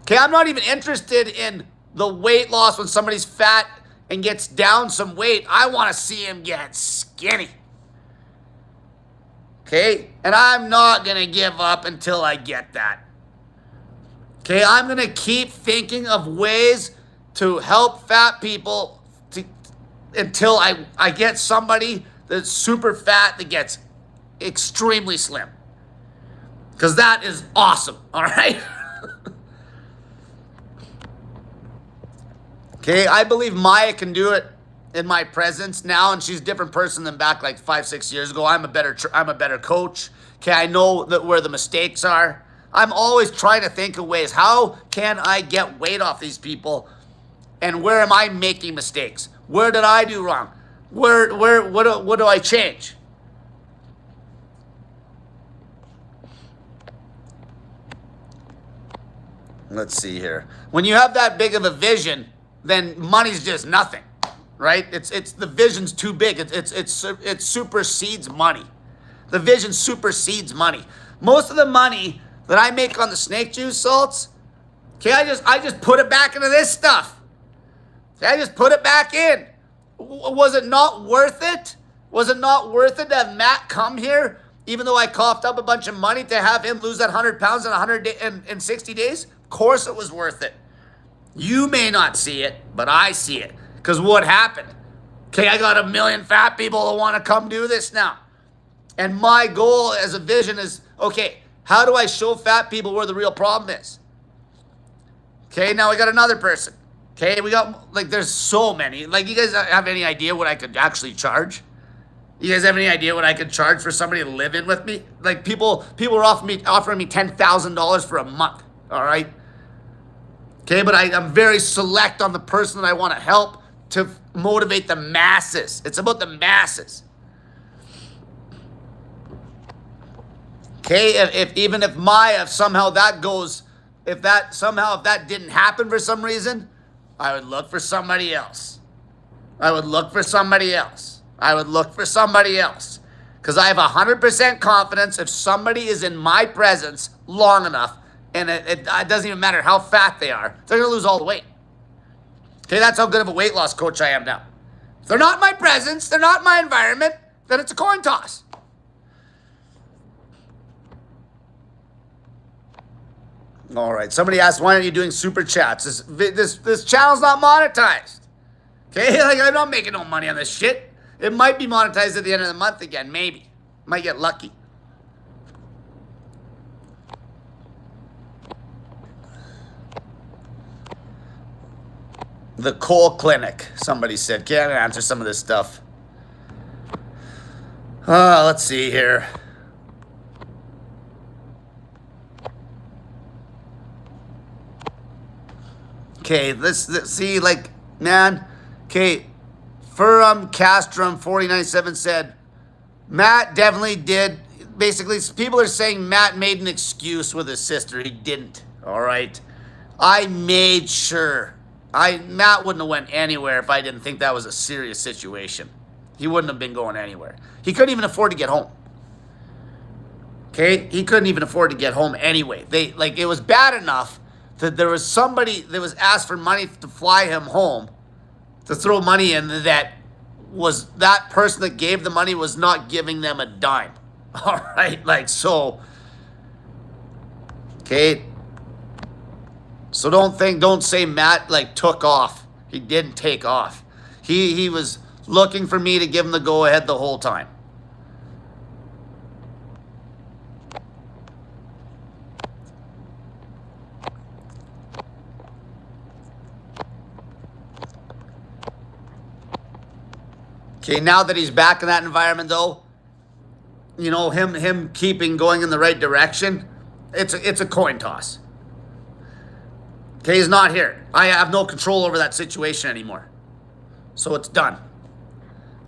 Okay, I'm not even interested in the weight loss when somebody's fat and gets down some weight. I want to see him get skinny. Okay, and I'm not going to give up until I get that. Okay, I'm going to keep thinking of ways to help fat people until I get somebody that's super fat that gets extremely slim. Because that is awesome, all right? Okay, I believe Maya can do it in my presence now, and she's a different person than back like 5-6 years ago. I'm a better coach. Okay, I know that where the mistakes are. I'm always trying to think of ways. How can I get weight off these people? And where am I making mistakes? Where did I do wrong? What do I change? Let's see here. When you have that big of a vision, then money's just nothing, right? It's the vision's too big. It supersedes money. The vision supersedes money. Most of the money that I make on the snake juice salts, okay, I just put it back into this stuff. Okay, I just put it back in. Was it not worth it? Was it not worth it to have Matt come here, even though I coughed up a bunch of money to have him lose that 100 pounds in 60 days? Of course it was worth it. You may not see it, but I see it. Because what happened? Okay, I got 1 million fat people that want to come do this now. And my goal as a vision is, okay, how do I show fat people where the real problem is? Okay, now we got another person. Okay, we got, like, there's so many. Like, you guys have any idea what I could actually charge? You guys have any idea what I could charge for somebody to live in with me? Like, people are offering me $10,000 for a month, all right? Okay, but I'm very select on the person that I want to help to motivate the masses. It's about the masses. Okay, if somehow that didn't happen for some reason, I would look for somebody else. Because I have 100% confidence if somebody is in my presence long enough, and it doesn't even matter how fat they are, they're going to lose all the weight. Okay, that's how good of a weight loss coach I am now. If they're not in my presence, they're not in my environment, then it's a coin toss. All right, somebody asked, why aren't you doing super chats? This channel's not monetized. Okay, like I'm not making no money on this shit. It might be monetized at the end of the month again, maybe. Might get lucky. The Cole Clinic, somebody said. Can't answer some of this stuff. Let's see here. Okay, see, like, man, okay, Furum Castrum 497 said, Matt definitely did. Basically, people are saying Matt made an excuse with his sister. He didn't. All right. I made sure. Matt wouldn't have went anywhere if I didn't think that was a serious situation. He wouldn't have been going anywhere. He couldn't even afford to get home. Okay? He couldn't even afford to get home anyway. It was bad enough that there was somebody that was asked for money to fly him home, to throw money in, that person that gave the money was not giving them a dime. All right? Okay? So don't say Matt took off. He didn't take off. He was looking for me to give him the go ahead the whole time. Okay, now that he's back in that environment though, him keeping going in the right direction, it's a coin toss. Okay, he's not here. I have no control over that situation anymore. So it's done.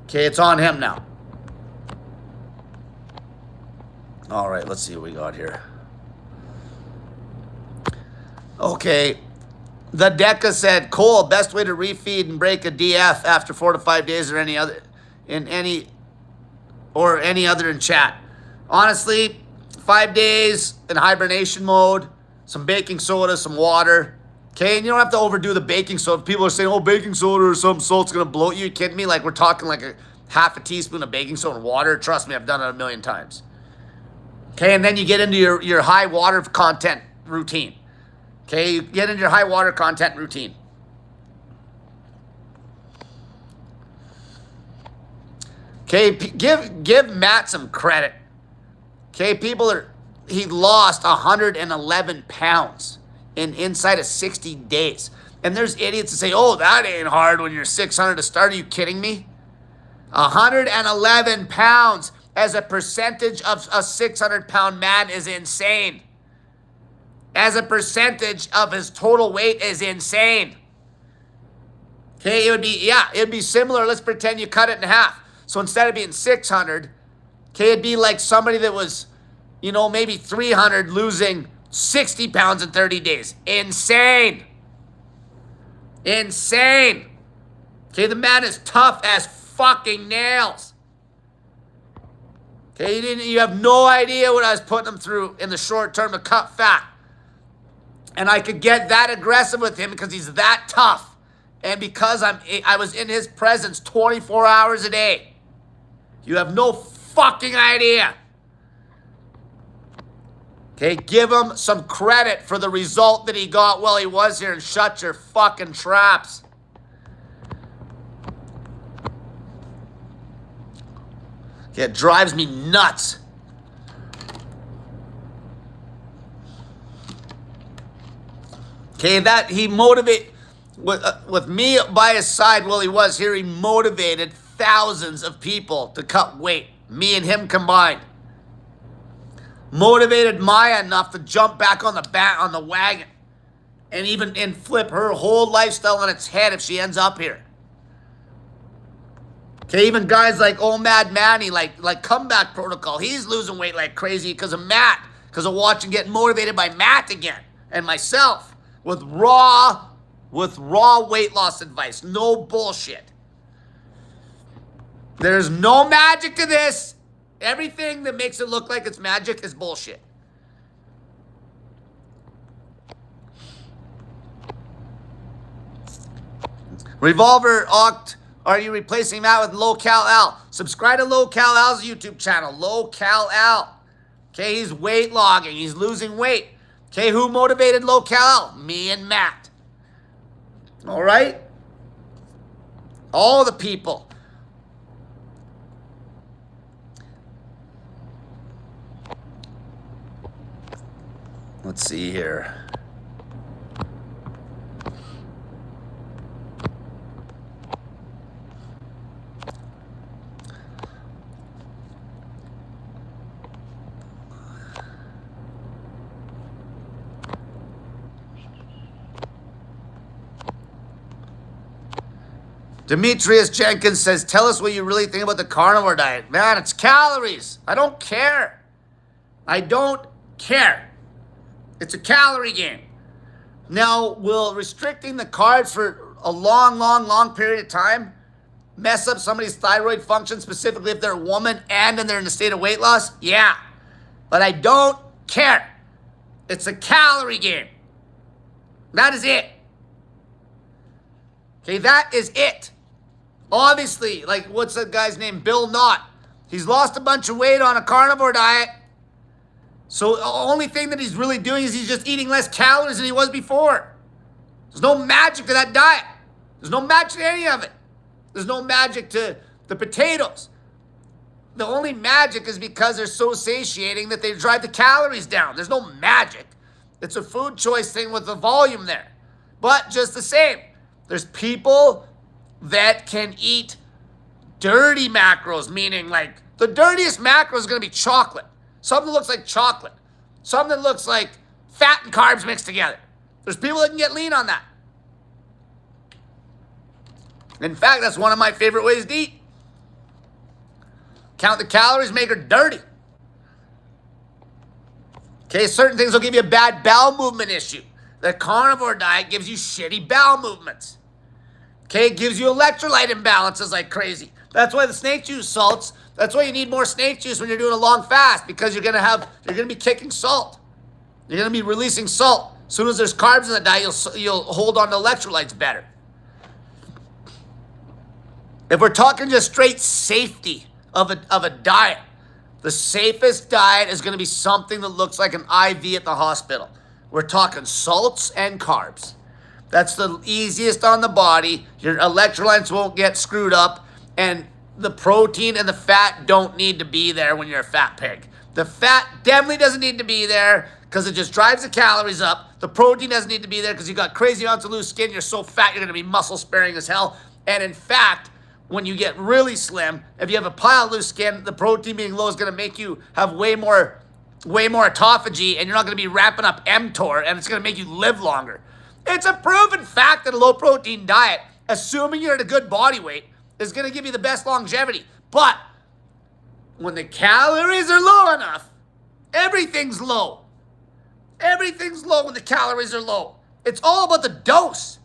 Okay, it's on him now. All right, let's see what we got here. Okay, the Deca said, Cole, best way to refeed and break a DF after 4 to 5 days or any other in chat. Honestly, 5 days in hibernation mode, some baking soda, some water. Okay, and you don't have to overdo the baking soda. People are saying, oh, baking soda or some salt's going to bloat you. You kidding me? We're talking a half a teaspoon of baking soda and water. Trust me, I've done it a million times. Okay, and then you get into your high water content routine. Okay, you get into your high water content routine. Okay, give Matt some credit. Okay, he lost 111 pounds inside of 60 days. And there's idiots that say, oh, that ain't hard when you're 600 to start. Are you kidding me? 111 pounds as a percentage of a 600-pound man is insane. As a percentage of his total weight is insane. Okay, it'd be similar. Let's pretend you cut it in half. So instead of being 600, okay, it'd be like somebody that was, maybe 300 losing 60 pounds in 30 days. Insane. Insane. Okay, the man is tough as fucking nails. Okay, you have no idea what I was putting him through in the short term to cut fat. And I could get that aggressive with him because he's that tough. And because I was in his presence 24 hours a day. You have no fucking idea. Okay, give him some credit for the result that he got while he was here and shut your fucking traps. Okay, it drives me nuts. Okay, that he motivated, with me by his side while he was here, he motivated thousands of people to cut weight. Me and him combined. Motivated Maya enough to jump back on the wagon. And flip her whole lifestyle on its head if she ends up here. Okay, even guys like Old Mad Manny, like Comeback Protocol, he's losing weight like crazy because of Matt. Because of watching, getting motivated by Matt again. And myself. With raw weight loss advice. No bullshit. There's no magic to this. Everything that makes it look like it's magic is bullshit. Revolver Oct, are you replacing that with Low Cal Al? Subscribe to Low Cal Al's YouTube channel. Low Cal Al. Okay, he's weight logging. He's losing weight. Okay, who motivated Low Cal Al? Me and Matt. All right? All the people. Let's see here. Demetrius Jenkins says, tell us what you really think about the carnivore diet. Man, it's calories. I don't care. I don't care. It's a calorie game. Now, will restricting the carbs for a long period of time mess up somebody's thyroid function, specifically if they're a woman and they're in a state of weight loss? Yeah. But I don't care. It's a calorie game. That is it. Okay, that is it. Obviously, like, what's that guy's name? Bill Knott. He's lost a bunch of weight on a carnivore diet. So the only thing that he's really doing is he's just eating less calories than he was before. There's no magic to that diet. There's no magic to any of it. There's no magic to the potatoes. The only magic is because they're so satiating that they drive the calories down. There's no magic. It's a food choice thing with the volume there. But just the same, there's people that can eat dirty macros, meaning like the dirtiest macro is going to be chocolate. Something that looks like chocolate. Something that looks like fat and carbs mixed together. There's people that can get lean on that. In fact, that's one of my favorite ways to eat. Count the calories, make her dirty. Okay, certain things will give you a bad bowel movement issue. The carnivore diet gives you shitty bowel movements. Okay, it gives you electrolyte imbalances like crazy. That's why the snake juice salts, that's why you need more snake juice when you're doing a long fast, because you're gonna be kicking salt. You're gonna be releasing salt. As soon as there's carbs in the diet, you'll hold on to electrolytes better. If we're talking just straight safety of a diet, the safest diet is gonna be something that looks like an IV at the hospital. We're talking salts and carbs. That's the easiest on the body. Your electrolytes won't get screwed up, and the protein and the fat don't need to be there when you're a fat pig. The fat definitely doesn't need to be there because it just drives the calories up. The protein doesn't need to be there because you got crazy amounts of loose skin. You're so fat, you're going to be muscle sparing as hell. And in fact, when you get really slim, if you have a pile of loose skin, the protein being low is going to make you have way more autophagy, and you're not going to be ramping up mTOR, and it's going to make you live longer. It's a proven fact that a low protein diet, assuming you're at a good body weight, is going to give you the best longevity. But when the calories are low enough, everything's low. Everything's low when the calories are low. It's all about the dose.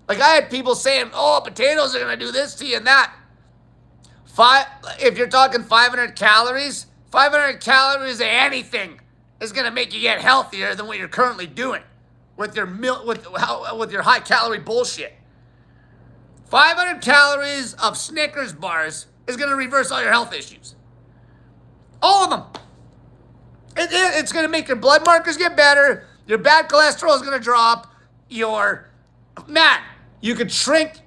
Like I had people saying, oh, potatoes are going to do this to you and that. If you're talking 500 calories, 500 calories of anything is going to make you get healthier than what you're currently doing with your with your high calorie bullshit. 500 calories of Snickers bars is going to reverse all your health issues. All of them. It's going to make your blood markers get better. Your bad cholesterol is going to drop. You could shrink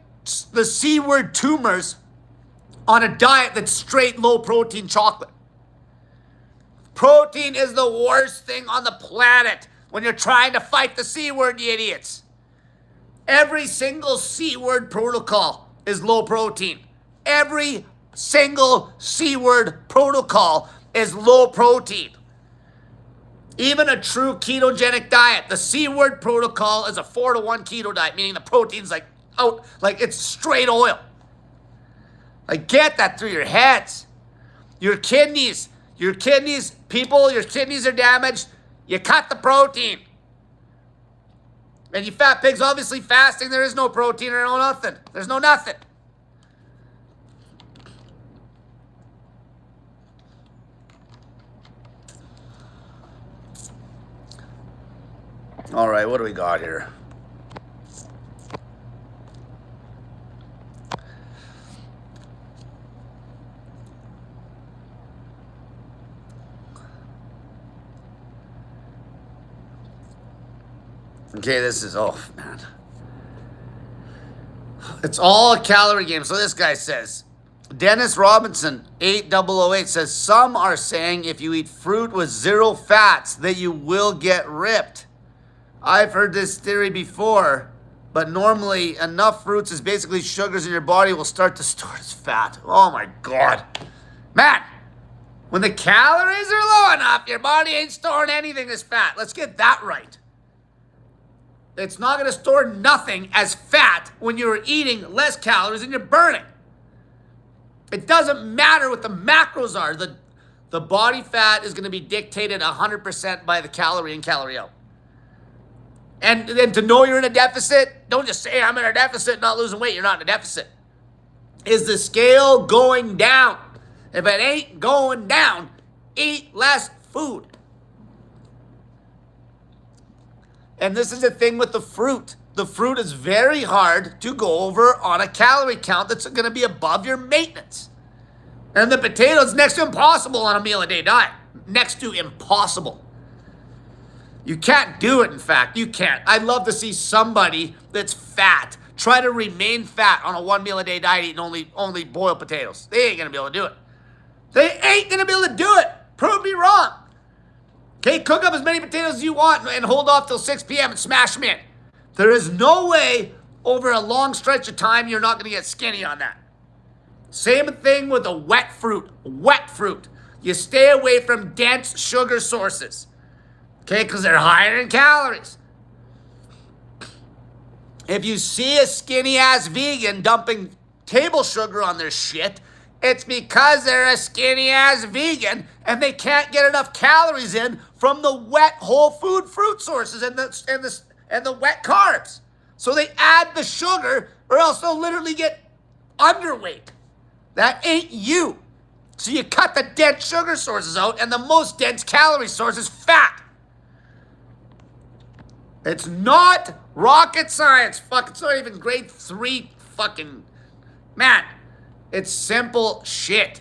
the C word tumors on a diet that's straight low protein chocolate. Protein is the worst thing on the planet when you're trying to fight the C word, you idiots. Every single C word protocol is low protein. Every single C word protocol is low protein. Even a true ketogenic diet, the C word protocol is a 4-to-1 keto diet, meaning the protein's like it's straight oil. Like, get that through your heads. Your kidneys are damaged. You cut the protein. And you fat pigs, obviously fasting, there is no protein or no nothing. There's no nothing. All right, what do we got here? Okay, this is, oh, man. It's all a calorie game. So this guy says, Dennis Robinson, 8008, says, some are saying if you eat fruit with zero fats that you will get ripped. I've heard this theory before, but normally enough fruits is basically sugars in your body will start to store as fat. Oh my God. Man, when the calories are low enough, your body ain't storing anything as fat. Let's get that right. It's not going to store nothing as fat when you're eating less calories than you're burning. It doesn't matter what the macros are. The body fat is going to be dictated 100% by the calorie in, calorie out. And then to know you're in a deficit, don't just say I'm in a deficit, not losing weight. You're not in a deficit. Is the scale going down? If it ain't going down, eat less food. And this is the thing with the fruit. The fruit is very hard to go over on a calorie count that's going to be above your maintenance. And the potatoes, next to impossible on a meal-a-day diet. Next to impossible. You can't do it, in fact. You can't. I'd love to see somebody that's fat try to remain fat on a 1 meal a day diet eating only boiled potatoes. They ain't going to be able to do it. They ain't going to be able to do it. Prove me wrong. Okay, cook up as many potatoes as you want and hold off till 6 p.m. and smash them in. There is no way over a long stretch of time you're not going to get skinny on that. Same thing with a wet fruit. Wet fruit. You stay away from dense sugar sources. Okay, because they're higher in calories. If you see a skinny-ass vegan dumping table sugar on their shit, it's because they're a skinny-ass vegan and they can't get enough calories in from the wet whole food fruit sources and the wet carbs. So they add the sugar or else they'll literally get underweight. That ain't you. So you cut the dense sugar sources out and the most dense calorie source is fat. It's not rocket science. Fuck, it's not even grade 3 fucking... Man, it's simple shit.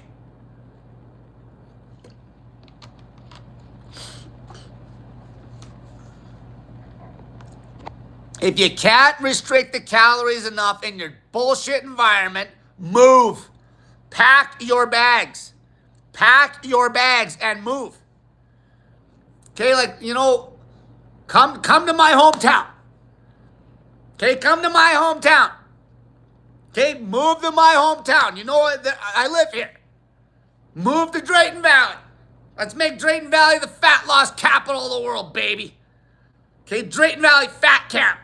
If you can't restrict the calories enough in your bullshit environment, move. Pack your bags. Pack your bags and move. Okay, like, you know... Come to my hometown. Okay, come to my hometown. Okay, move to my hometown. You know what? I live here. Move to Drayton Valley. Let's make Drayton Valley the fat loss capital of the world, baby. Okay, Drayton Valley Fat Camp.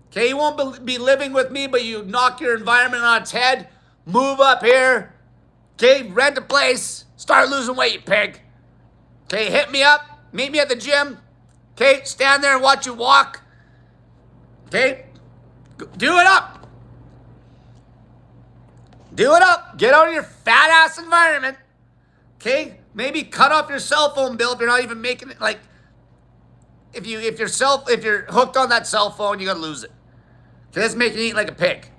Okay, you won't be living with me, but you knock your environment on its head. Move up here. Okay, rent a place. Start losing weight, you pig. Okay, hit me up. Meet me at the gym. Okay, stand there and watch you walk. Okay, do it up. Do it up. Get out of your fat ass environment. Okay, maybe cut off your cell phone bill if you're not even making it. Like, if you're hooked on that cell phone, you gotta lose it. Okay, that's making you eat like a pig.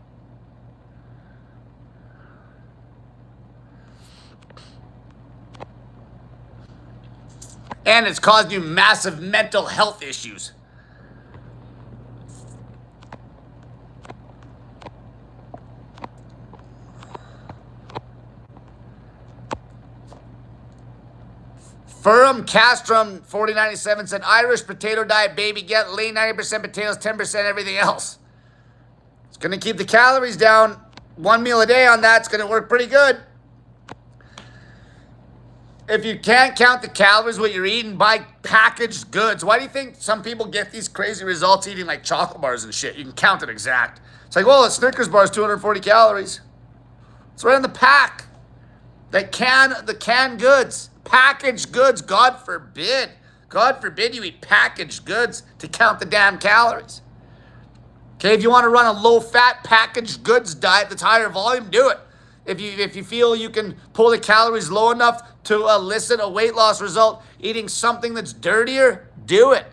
And it's caused you massive mental health issues. Furum Castrum 4097 said, Irish potato diet, baby, get lean, 90% potatoes, 10% everything else. It's going to keep the calories down. 1 meal a day on that's going to work pretty good. If you can't count the calories what you're eating, buy packaged goods. Why do you think some people get these crazy results eating like chocolate bars and shit? You can count it exact. It's like, well, a Snickers bar is 240 calories. It's right on the pack. The canned goods. Packaged goods, God forbid. God forbid you eat packaged goods to count the damn calories. Okay, if you want to run a low-fat packaged goods diet that's higher volume, do it. If you feel you can pull the calories low enough to elicit a weight loss result, eating something that's dirtier, do it.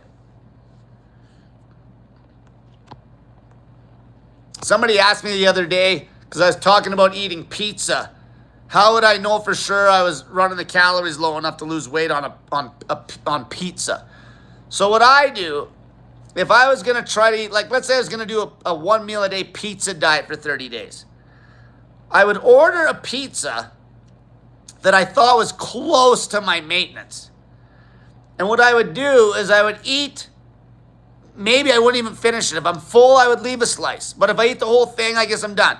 Somebody asked me the other day, because I was talking about eating pizza, how would I know for sure I was running the calories low enough to lose weight on pizza? So what I do, if I was going to try to eat, like let's say I was going to do a 1 meal a day pizza diet for 30 days. I would order a pizza that I thought was close to my maintenance. And what I would do is I would eat, maybe I wouldn't even finish it. If I'm full, I would leave a slice. But if I eat the whole thing, I guess I'm done.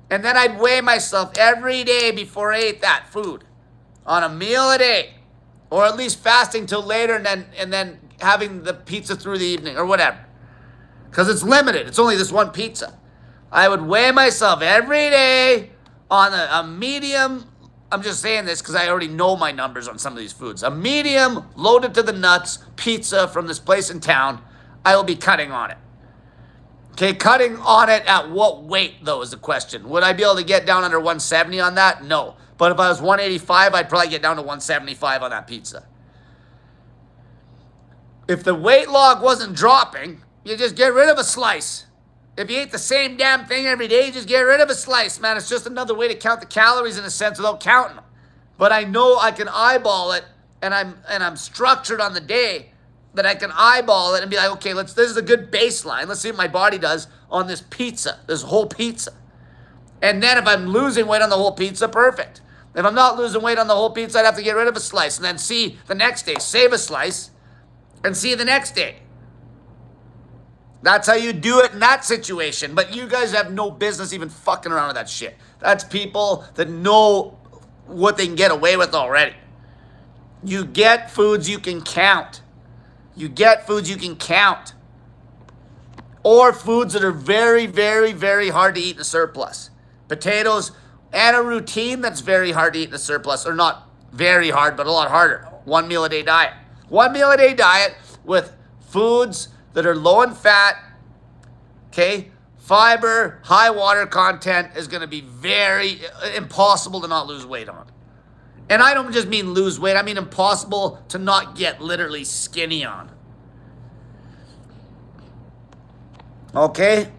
And then I'd weigh myself every day before I ate that food on a meal a day. Or at least fasting till later and then having the pizza through the evening or whatever. because it's limited. It's only this one pizza. I would weigh myself every day on a medium. I'm just saying this because I already know my numbers on some of these foods. A medium, loaded to the nuts pizza from this place in town. I will be cutting on it. Okay, cutting on it at what weight, though, is the question. Would I be able to get down under 170 on that? No. But if I was 185, I'd probably get down to 175 on that pizza. If the weight log wasn't dropping, you just get rid of a slice. If you ate the same damn thing every day, just get rid of a slice, man. It's just another way to count the calories in a sense without counting them. But I know I can eyeball it, and I'm structured on the day that I can eyeball it and be like, okay, this is a good baseline. Let's see what my body does on this pizza, this whole pizza. And then if I'm losing weight on the whole pizza, perfect. If I'm not losing weight on the whole pizza, I'd have to get rid of a slice and then see the next day, save a slice, and see the next day. That's how you do it in that situation. But you guys have no business even fucking around with that shit. That's people that know what they can get away with already. You get foods you can count. You get foods you can count. Or foods that are very, very, very hard to eat in a surplus. Potatoes and a routine that's very hard to eat in a surplus. Or not very hard, but a lot harder. 1 meal a day diet. 1 meal a day diet with foods that are low in fat, okay? Fiber, high water content is going to be very impossible to not lose weight on. And I don't just mean lose weight, I mean impossible to not get literally skinny on. Okay?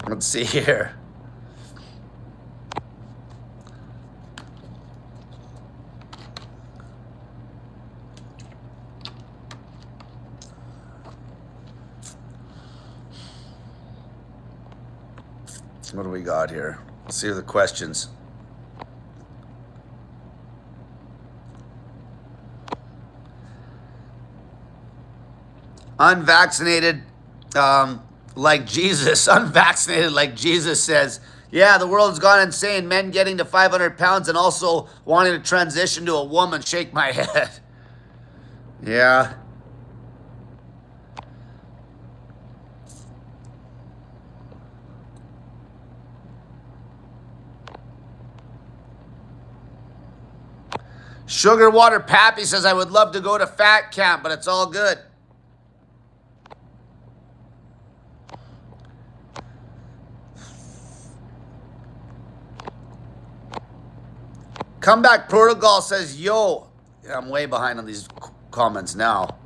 Let's see here. What do we got here? Let's see the questions. Unvaccinated, like Jesus. Unvaccinated, like Jesus says. Yeah, the world's gone insane. Men getting to 500 pounds and also wanting to transition to a woman. Shake my head. Yeah. Sugar Water Pappy says, I would love to go to fat camp, but it's all good. Comeback Protocol says, yo. Yeah, I'm way behind on these comments now.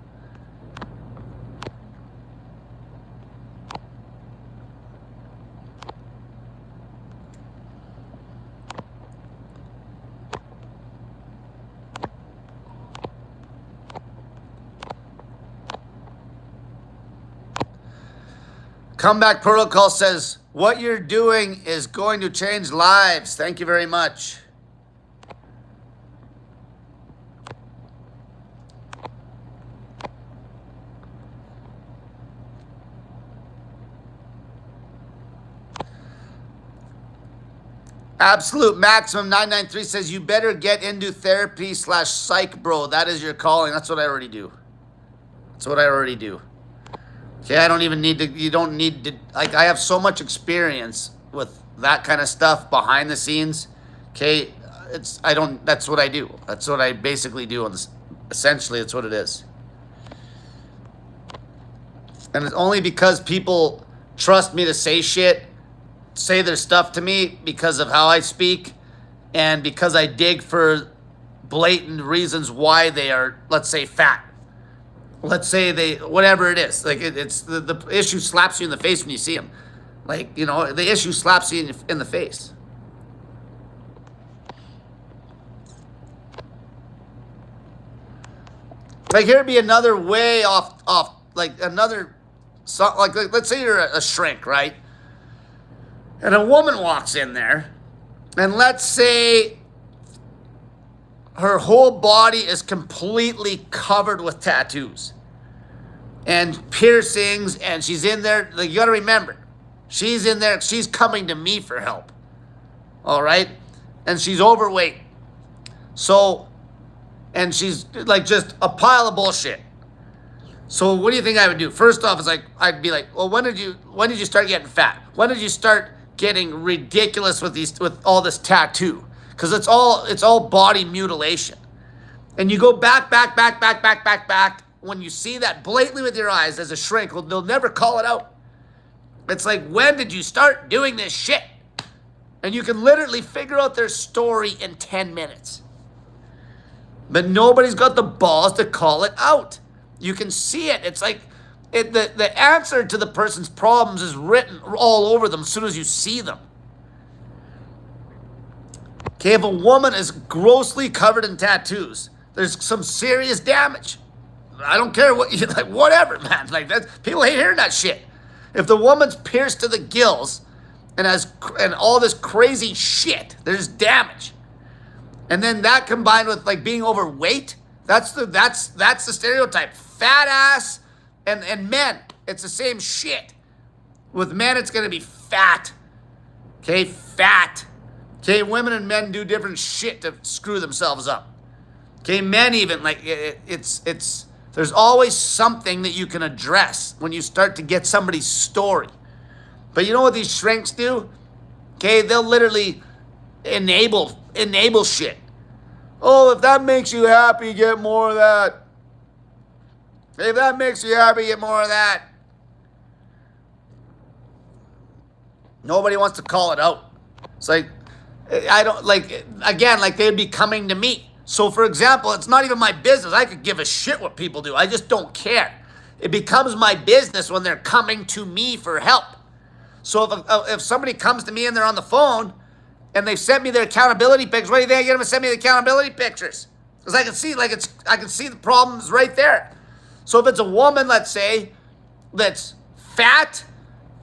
Comeback Protocol says, what you're doing is going to change lives. Thank you very much. Absolute Maximum 993 says, you better get into therapy / psych, bro. That is your calling. That's what I already do. That's what I already do. Okay, I don't even need to, you don't need to, like, I have so much experience with that kind of stuff behind the scenes. Okay, that's what I do. That's what I basically do. On this, essentially, it's what it is. And it's only because people trust me to say shit, say their stuff to me because of how I speak, and because I dig for blatant reasons why they are, let's say, fat. Let's say they, whatever it is, like it's the issue slaps you in the face when you see them. Like, you know, the issue slaps you in the face. Like, here'd be another way off, like another, like let's say you're a shrink, right? And a woman walks in there, and let's say her whole body is completely covered with tattoos and piercings, and she's in there. Like, you got to remember, she's in there. She's coming to me for help. All right? And she's overweight. So, and she's like just a pile of bullshit. So what do you think I would do? First off, it's like I'd be like, well, when did you start getting fat? When did you start getting ridiculous with all this tattoo? Because it's all body mutilation. And you go back. When you see that blatantly with your eyes as a shrink, well, they'll never call it out. It's like, when did you start doing this shit? And you can literally figure out their story in 10 minutes. But nobody's got the balls to call it out. You can see it. It's like the answer to the person's problems is written all over them as soon as you see them. Okay, if a woman is grossly covered in tattoos, there's some serious damage. I don't care what you like, whatever, man. Like that, people hate hearing that shit. If the woman's pierced to the gills and all this crazy shit, there's damage. And then that combined with like being overweight, that's the stereotype. Fat ass and men, it's the same shit. With men, it's gonna be fat. Okay, fat. Okay, women and men do different shit to screw themselves up. Okay, men even like it's there's always something that you can address when you start to get somebody's story. But you know what these shrinks do? Okay, they'll literally enable shit. Oh, if that makes you happy, get more of that. If that makes you happy, get more of that. Nobody wants to call it out. It's like, I don't, like, again, like they'd be coming to me. So, for example, it's not even my business. I could give a shit what people do. I just don't care. It becomes my business when they're coming to me for help. So if somebody comes to me and they're on the phone and they've sent me their accountability pictures, what do you think I get them to send me the accountability pictures? Because I can see the problems right there. So if it's a woman, let's say, that's fat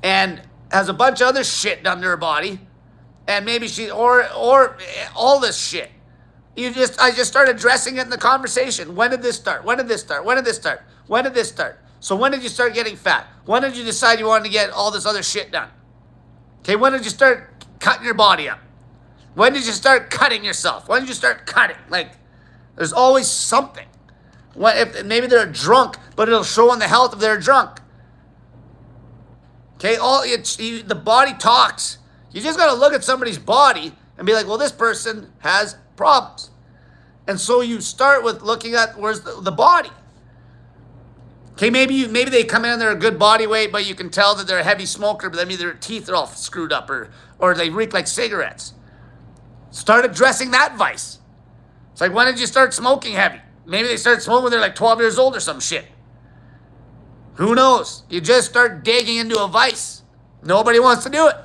and has a bunch of other shit done to her body, and maybe or all this shit, I just start addressing it in the conversation. When did this start? When did this start? When did this start? When did this start? So when did you start getting fat? When did you decide you wanted to get all this other shit done? Okay, when did you start cutting your body up? When did you start cutting yourself? When did you start cutting? Like, there's always something. If maybe they're drunk, but it'll show on the health if they're drunk. Okay, the body talks. You just got to look at somebody's body and be like, well, this person has problems. And so you start with looking at where's the body. Okay, maybe they come in and they're a good body weight, but you can tell that they're a heavy smoker, but then maybe their teeth are all screwed up or they reek like cigarettes. Start addressing that vice. It's like, when did you start smoking heavy? Maybe they started smoking when they're like 12 years old or some shit. Who knows? You just start digging into a vice. Nobody wants to do it.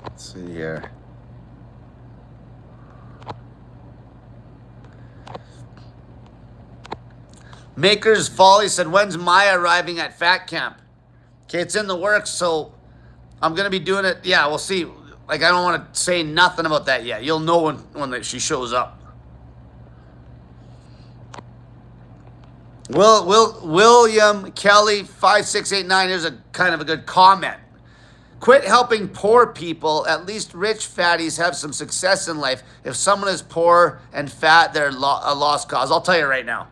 Let's see here. Maker's Folly said, when's Maya arriving at Fat Camp? Okay, it's in the works, so I'm going to be doing it. Yeah, we'll see. Like, I don't want to say nothing about that yet. You'll know when she shows up. William Kelly 5689, here's a kind of a good comment. Quit helping poor people. At least rich fatties have some success in life. If someone is poor and fat, they're a lost cause. I'll tell you right now.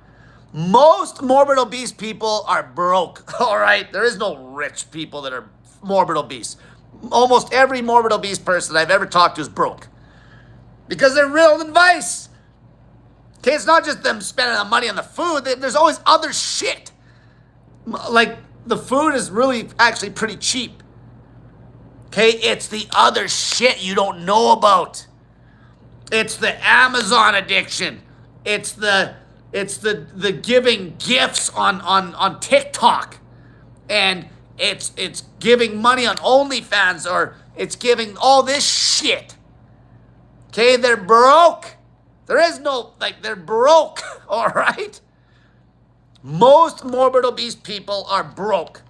Most morbid obese people are broke. All right? There is no rich people that are morbid obese. Almost every morbid obese person I've ever talked to is broke. Because they're riddled in vice. Okay, it's not just them spending the money on the food. There's always other shit. Like, the food is really actually pretty cheap. Okay, it's the other shit you don't know about. It's the Amazon addiction. It's the giving gifts on TikTok. And it's giving money on OnlyFans or It's giving all this shit. Okay, they're broke. There is no, like, they're broke, all right? Most morbid obese people are broke.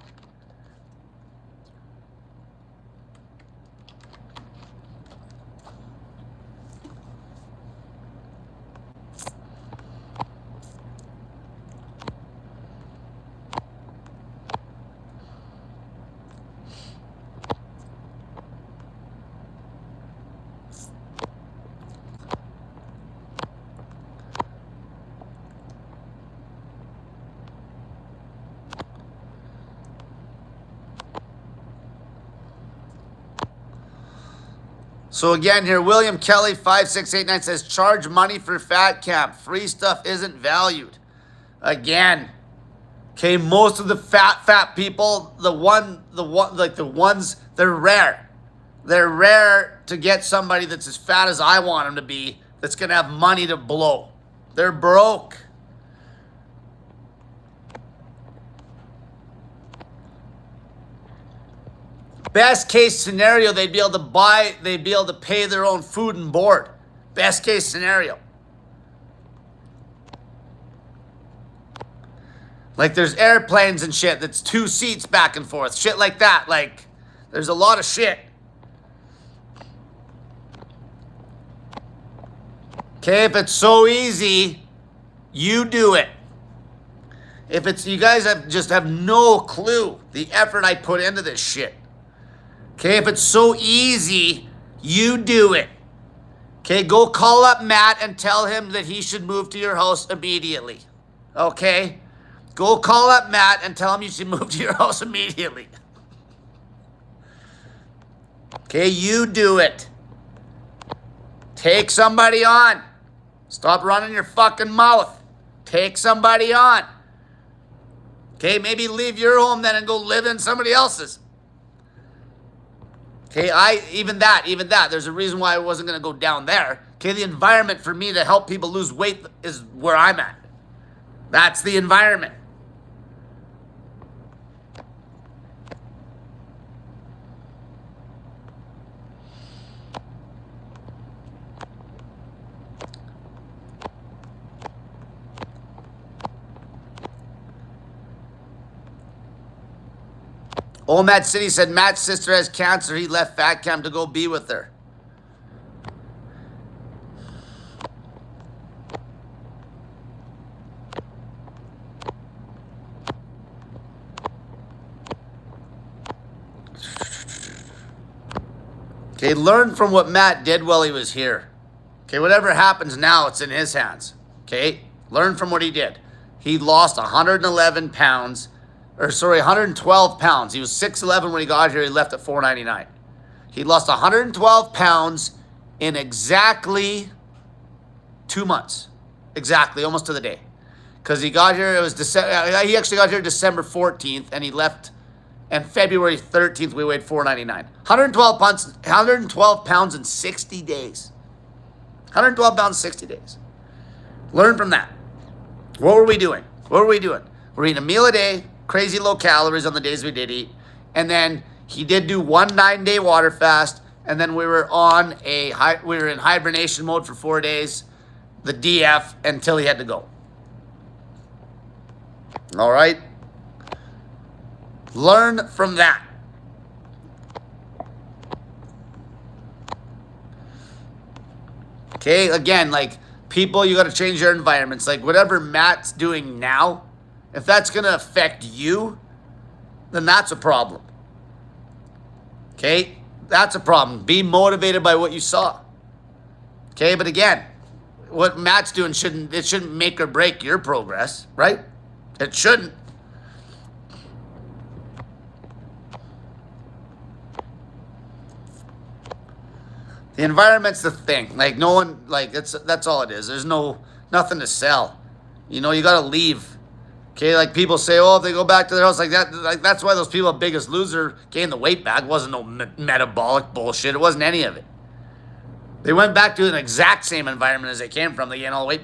So again here, William Kelly 5689 says, charge money for fat camp. Free stuff isn't valued. Again, okay, most of the fat people, the ones, they're rare. They're rare to get somebody that's as fat as I want them to be, that's gonna have money to blow. They're broke. Best case scenario, they'd be able to pay their own food and board. Best case scenario. Like there's airplanes and shit that's 2 seats back and forth. Shit like that. Like there's a lot of shit. Okay, if it's so easy, you do it. If it's, you guys just have no clue the effort I put into this shit. Okay, if it's so easy, you do it. Okay, go call up Matt and tell him that he should move to your house immediately. Okay? Go call up Matt and tell him you should move to your house immediately. Okay, you do it. Take somebody on. Stop running your fucking mouth. Take somebody on. Okay, maybe leave your home then and go live in somebody else's. Okay, even that, there's a reason why I wasn't going to go down there. Okay, the environment for me to help people lose weight is where I'm at. That's the environment. Omad City said Matt's sister has cancer. He left Fat Camp to go be with her. Okay, learn from what Matt did while he was here. Okay, whatever happens now, it's in his hands. Okay, learn from what he did. He lost 111 pounds. 112 pounds. He was 6'11" when he got here. He left at 499. He lost 112 pounds in exactly 2 months. Exactly, almost to the day. Because he got here, it was December. He actually got here December 14th, and he left. And February 13th, we weighed 499. 112 pounds in 60 days. 112 pounds in 60 days. Learn from that. What were we doing? What were we doing? We're eating a meal a day. Crazy low calories on the days we did eat. And then he did do 1 9-day water fast. And then we were in hibernation mode for 4 days, the DF, until he had to go. All right? Learn from that. Okay, again, like people, you got to change your environments. Like whatever Matt's doing now, if that's going to affect you, then that's a problem. Okay? That's a problem. Be motivated by what you saw. Okay? But again, what Matt's doing shouldn't make or break your progress, right? It shouldn't. The environment's the thing. Like no one, like that's all it is. There's nothing to sell. You know, you got to leave. Okay, like people say, oh, if they go back to their house like that, like that's why those people at Biggest Loser gained the weight back. It wasn't no metabolic bullshit. It wasn't any of it. They went back to an exact same environment as they came from. They gained all the weight